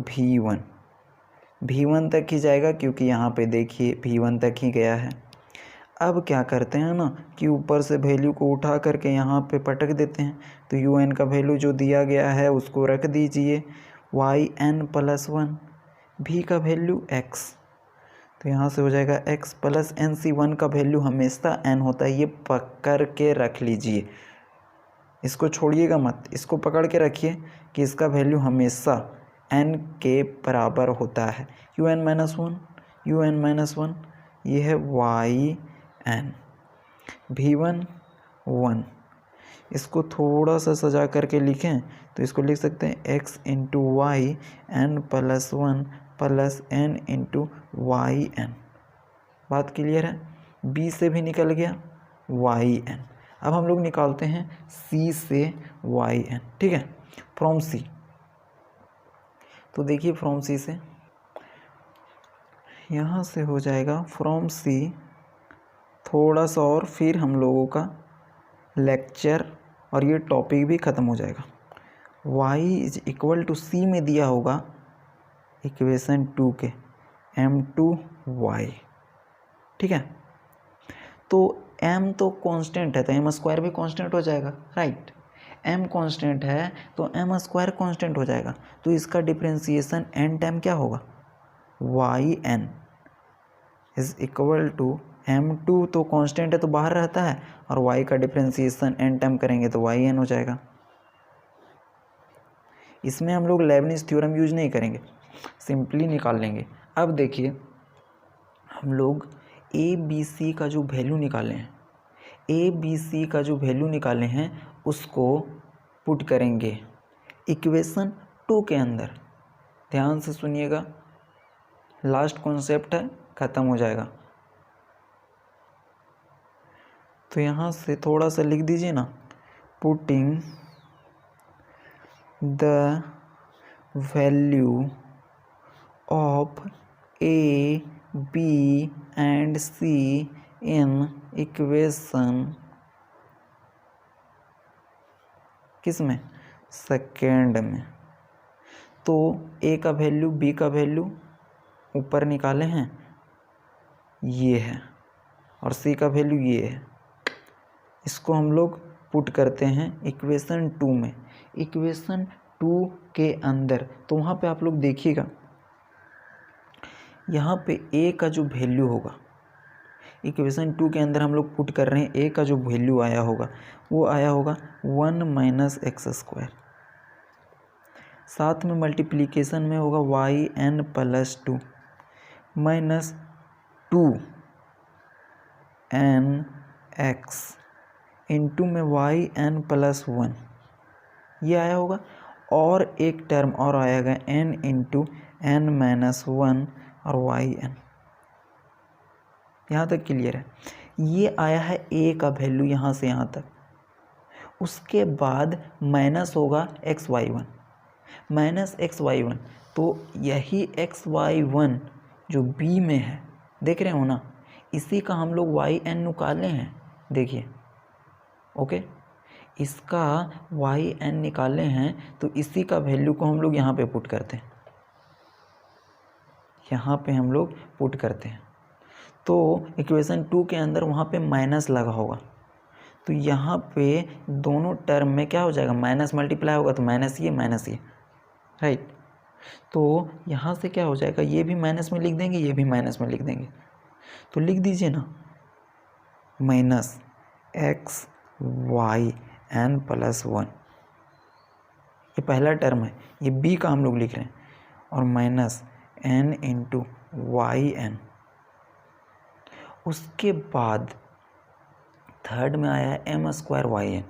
S1: v1 तक ही जाएगा, क्योंकि यहाँ पे देखिए v1 तक ही गया है। अब क्या करते हैं ना कि ऊपर से वैल्यू को उठा करके यहाँ पे पटक देते हैं। तो un का वैल्यू जो दिया गया है उसको रख दीजिए, yn प्लस 1, v का वैल्यू x, तो यहाँ से हो जाएगा x प्लस nc1 का वैल्यू हमेशा n होता है, ये पकड़ के रख लीजिए, इसको छोड़िएगा मत, इसको पकड़ के रखिए कि इसका वैल्यू हमेशा n के बराबर होता है। un माइनस 1 ये है yn, v1 1, इसको थोड़ा सा सजा करके लिखें तो इसको लिख सकते हैं x into y n plus 1 plus n into yn। बात क्लियर है? b से भी निकल गया yn। अब हम लोग निकालते हैं c से yn, ठीक है, फ्रॉम c। तो देखिए फ्रॉम c से यहाँ से हो जाएगा फ्रॉम c, थोड़ा सा और फिर हम लोगों का लेक्चर और ये टॉपिक भी ख़त्म हो जाएगा। y is equal to c में दिया होगा इक्वेशन 2 के m2y, ठीक है। तो m तो कांस्टेंट है तो m स्क्वायर भी कांस्टेंट हो जाएगा, राइट। m कांस्टेंट है तो m स्क्वायर कांस्टेंट हो जाएगा, तो इसका डिफरेंशिएशन n टाइम क्या होगा? yn is equal to m2 तो कांस्टेंट है तो बाहर रहता है, और y का डिफरेंशिएशन n टाइम करेंगे तो yn हो जाएगा। इसमें हम लोग लेबनिज थ्योरम यूज नहीं करेंगे, सिंपली निकाल लेंगे। अब देखिए हम लोग ABC का जो वैल्यू निकाले हैं, ABC का जो वैल्यू निकाले हैं उसको पुट करेंगे इक्वेशन 2 के अंदर। ध्यान से सुनिएगा, लास्ट कॉन्सेप्ट है, ख़त्म हो जाएगा। तो यहाँ से थोड़ा सा लिख दीजिए ना, putting the value of A, B and C in equation किस में? सेकेंड में। तो A का वैल्यू, B का वैल्यू ऊपर निकाले हैं, ये है, और C का वैल्यू ये है। इसको हम लोग पुट करते हैं इक्वेशन 2 में, इक्वेशन 2 के अंदर। तो वहाँ पे आप लोग देखिएगा, यहाँ पे A का जो वैल्यू होगा इक्वेशन 2 के अंदर हम लोग पुट कर रहे हैं, A का जो वैल्यू आया होगा वो आया होगा 1 माइनस एक्स स्क्वायर, साथ में मल्टीप्लिकेशन में होगा yn plus 2 minus 2nx into में yn प्लस 1, ये आया होगा। और एक टर्म और आएगा n इंटू n माइनस 1 और वाई एन। यहाँ तक क्लियर है। ये आया है a का वैल्यू यहाँ से यहाँ तक। उसके बाद माइनस होगा xy1 माइनस xy1, तो यही xy1 जो b में है, देख रहे हो ना, इसी का हम लोग yn निकाले हैं। देखिए ओके, इसका yn निकाले हैं, तो इसी का वैल्यू को हम लोग यहाँ पे पुट करते हैं, यहाँ पे हम लोग पुट करते हैं। तो इक्वेशन 2 के अंदर वहाँ पे माइनस लगा होगा, तो यहाँ पे दोनों टर्म में क्या हो जाएगा, माइनस मल्टीप्लाई होगा तो माइनस ये राइट। तो यहाँ से क्या हो जाएगा, ये भी माइनस में लिख देंगे, ये भी माइनस में लिख देंगे। तो लिख दीजिए ना, minus x y n plus 1, ये पहला टर्म है, ये बी का हम लोग लिख रहे हैं, और minus n into y n. उसके बाद थर्ड में आया है m square y n,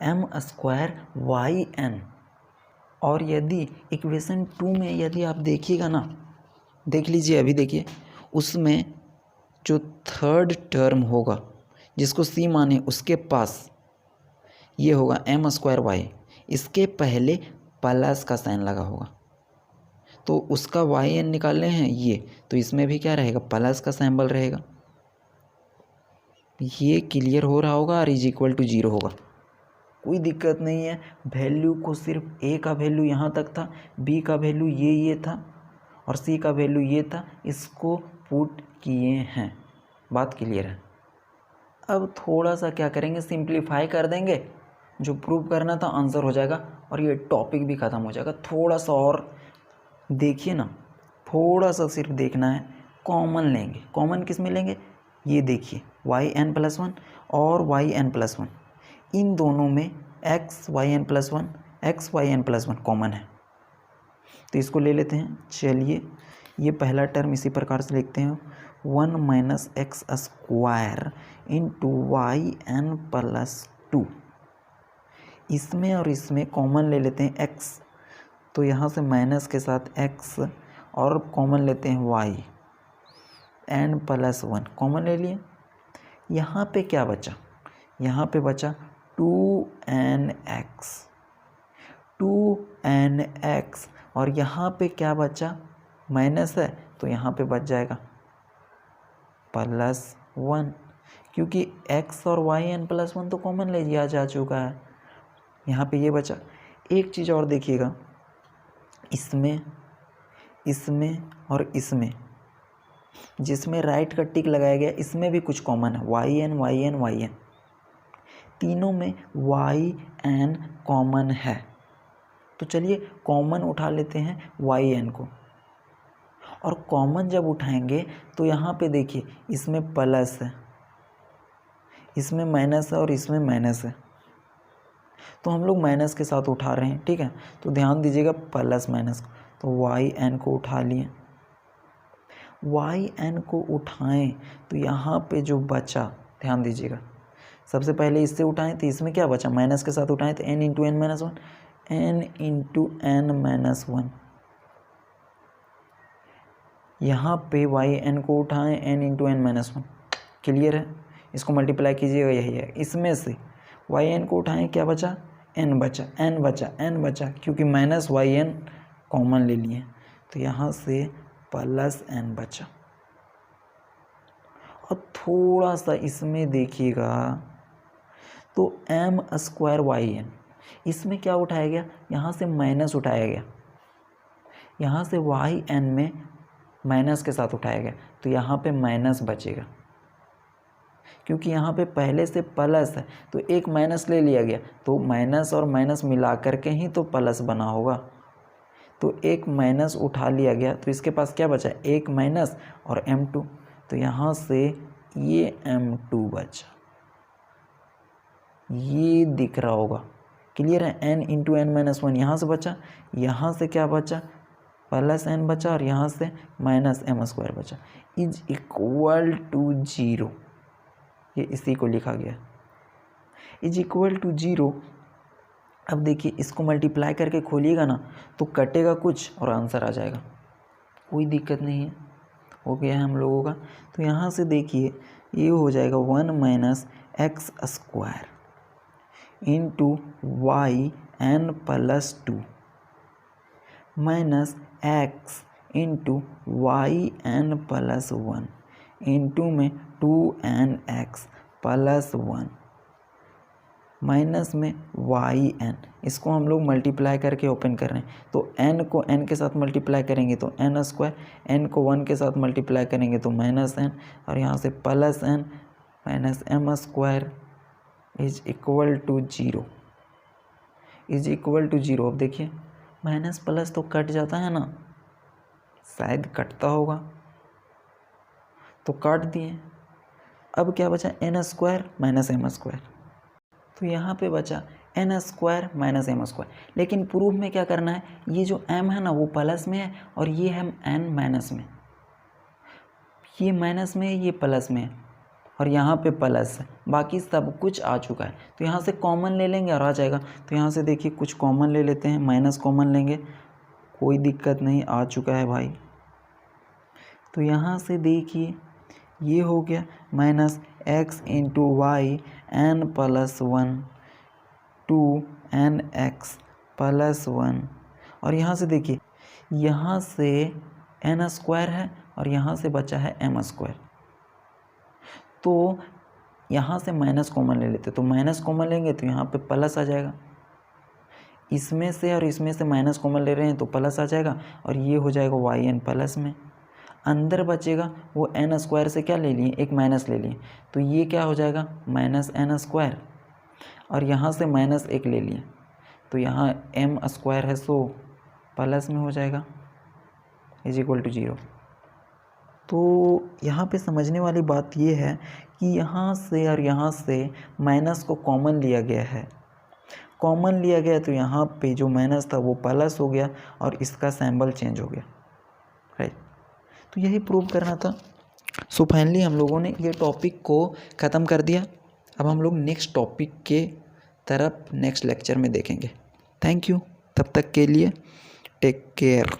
S1: m square y n. और यदि इक्वेशन 2 में यदि आप देखिएगा ना, देख लीजिए, अभी देखिए, उसमें जो थर्ड टर्म होगा जिसको सी माने, उसके पास ये होगा एम स्क्वायर वाई, इसके पहले प्लस का साइन लगा होगा, तो उसका वाई एन निकालने हैं ये, तो इसमें भी क्या रहेगा, प्लस का सिंबल रहेगा। ये क्लियर हो रहा होगा, और इज इक्वल टू 0 होगा, कोई दिक्कत नहीं है। वैल्यू को सिर्फ ए का वैल्यू यहाँ तक था, बी का वैल्यू ये था, और सी का वैल्यू ये था, इसको पुट किए हैं। बात क्लियर है। अब थोड़ा सा क्या करेंगे, सिंप्लीफाई कर देंगे, जो प्रूव करना था आंसर हो जाएगा, और ये टॉपिक भी ख़त्म हो जाएगा। थोड़ा सा और देखिए ना, थोड़ा सा सिर्फ देखना है। कॉमन लेंगे, कॉमन किस में लेंगे, ये देखिए वाई एन प्लस 1 और वाई एन प्लस 1, इन दोनों में x y n plus 1 x y n plus 1 common है, तो इसको ले लेते हैं। चलिए, ये पहला टर्म इसी प्रकार से लिखते हैं, 1 minus x square into y n plus 2। इसमें और इसमें कॉमन ले लेते हैं x, तो यहाँ से माइनस के साथ x, और कॉमन लेते हैं y n प्लस 1, कॉमन ले लिए। यहाँ पे क्या बचा, यहाँ पे बचा 2nx, 2nx, और यहाँ पे क्या बचा, माइनस है, तो यहाँ पे बच जाएगा प्लस 1, क्योंकि x और वाई एन प्लस 1 तो कॉमन ले लिया जा चुका है। यहाँ पे ये बचा। एक चीज़ और देखिएगा, इसमें और इसमें, जिसमें राइट का टिक लगाया गया, इसमें भी कुछ कॉमन है, y n y n y n, तीनों में वाई एन कॉमन है। तो चलिए कॉमन उठा लेते हैं वाई एन को, और कॉमन जब उठाएंगे तो यहाँ पे देखिए, इसमें प्लस है, इसमें माइनस है, और इसमें माइनस है, तो हम लोग माइनस के साथ उठा रहे हैं, ठीक है। तो ध्यान दीजिएगा प्लस माइनस को, तो वाई एन को उठा लिए। वाई एन को उठाएं तो यहाँ पे जो बचा, ध्यान दीजिएगा, सबसे पहले इससे उठाएं तो इसमें क्या बचा, माइनस के साथ उठाएं तो n into n minus 1, n into n minus 1। यहाँ पे वाई एन को उठाएं n into n minus 1, clear है। इसको मल्टीप्लाई कीजिएगा, यही है। इसमें से वाई एन को उठाएं, क्या बचा, n बचा, क्योंकि माइनस वाई एन कॉमन ले लिए, तो यहाँ से प्लस n बचा। और थोड़ा सा इसमें देखिएगा, तो एम स्क्वायर वाई एन, इसमें क्या उठाया गया, यहाँ से माइनस उठाया गया, यहाँ से वाई एन में माइनस के साथ उठाया गया, तो यहाँ पे माइनस बचेगा, क्योंकि यहाँ पे पहले से प्लस है, तो एक माइनस ले लिया गया, तो माइनस और माइनस मिला करके ही तो प्लस बना होगा, तो एक माइनस उठा लिया गया, तो इसके पास क्या बचा, एक माइनस और m2, तो यहाँ से ये m2 बचा, ये दिख रहा होगा, क्लियर है। n इंटू एन माइनस 1 यहाँ से बचा, यहाँ से क्या बचा, प्लस n बचा, और यहाँ से माइनस m स्क्वायर बचा, इज इक्वल टू 0। ये इसी को लिखा गया, इज इक्वल टू 0। अब देखिए इसको मल्टीप्लाई करके खोलिएगा ना तो कटेगा कुछ और आंसर आ जाएगा, कोई दिक्कत नहीं है। हो गया है हम लोगों का। तो यहाँ से देखिए ये हो जाएगा 1 minus x square into y n plus 2 minus x into y n plus 1 into में 2nx प्लस 1 माइनस में वाई एन, इसको हम लोग मल्टीप्लाई करके ओपन कर रहे हैं। तो n को n के साथ मल्टीप्लाई करेंगे तो n स्क्वायर, n को 1 के साथ मल्टीप्लाई करेंगे तो माइनस n, और यहाँ से plus n minus m square is equal to 0, is equal to 0। अब देखिए माइनस प्लस तो कट जाता है ना, शायद कटता होगा, तो काट दिए। अब क्या बचा n square minus m square, तो यहाँ पे बचा n square minus m square. लेकिन प्रूफ में क्या करना है, ये जो m है ना वो प्लस में है और ये है n माइनस में, ये माइनस में है ये प्लस में है और यहाँ पे प्लस है, बाकी सब कुछ आ चुका है। तो यहाँ से कॉमन ले लेंगे और आ जाएगा। तो यहाँ से देखिए कुछ कॉमन ले लेते हैं, माइनस कॉमन लेंगे, कोई दिक्कत नहीं, आ चुका है भाई। तो यहाँ से देखिए ये हो गया minus x into y n plus 1 2nx plus 1, और यहाँ से देखिए यहाँ से n स्क्वायर है और यहाँ से बचा है m स्क्वायर, तो यहाँ से माइनस कॉमन ले लेते, तो माइनस कॉमन लेंगे तो यहाँ पे प्लस आ जाएगा। इसमें से और इसमें से माइनस कॉमन ले रहे हैं तो प्लस आ जाएगा और ये हो जाएगा वाई एन प्लस में। अंदर बचेगा वो n स्क्वायर से क्या ले लिए, एक माइनस ले लिए, तो ये क्या हो जाएगा माइनस n स्क्वायर, और यहाँ से माइनस एक ले लिए तो यहाँ m स्क्वायर है सो प्लस में हो जाएगा इज इक्वल टू 0। तो यहाँ पे समझने वाली बात ये है कि यहाँ से और यहाँ से माइनस को कॉमन लिया गया है, कॉमन लिया गया तो यहाँ पे जो माइनस था वो प्लस हो गया और इसका सिंबल चेंज हो गया, राइट। तो यही प्रूव करना था। सो फाइनली हम लोगों ने ये टॉपिक को ख़त्म कर दिया। अब हम लोग नेक्स्ट टॉपिक के तरफ नेक्स्ट लेक्चर में देखेंगे। थैंक यू, तब तक के लिए टेक केयर।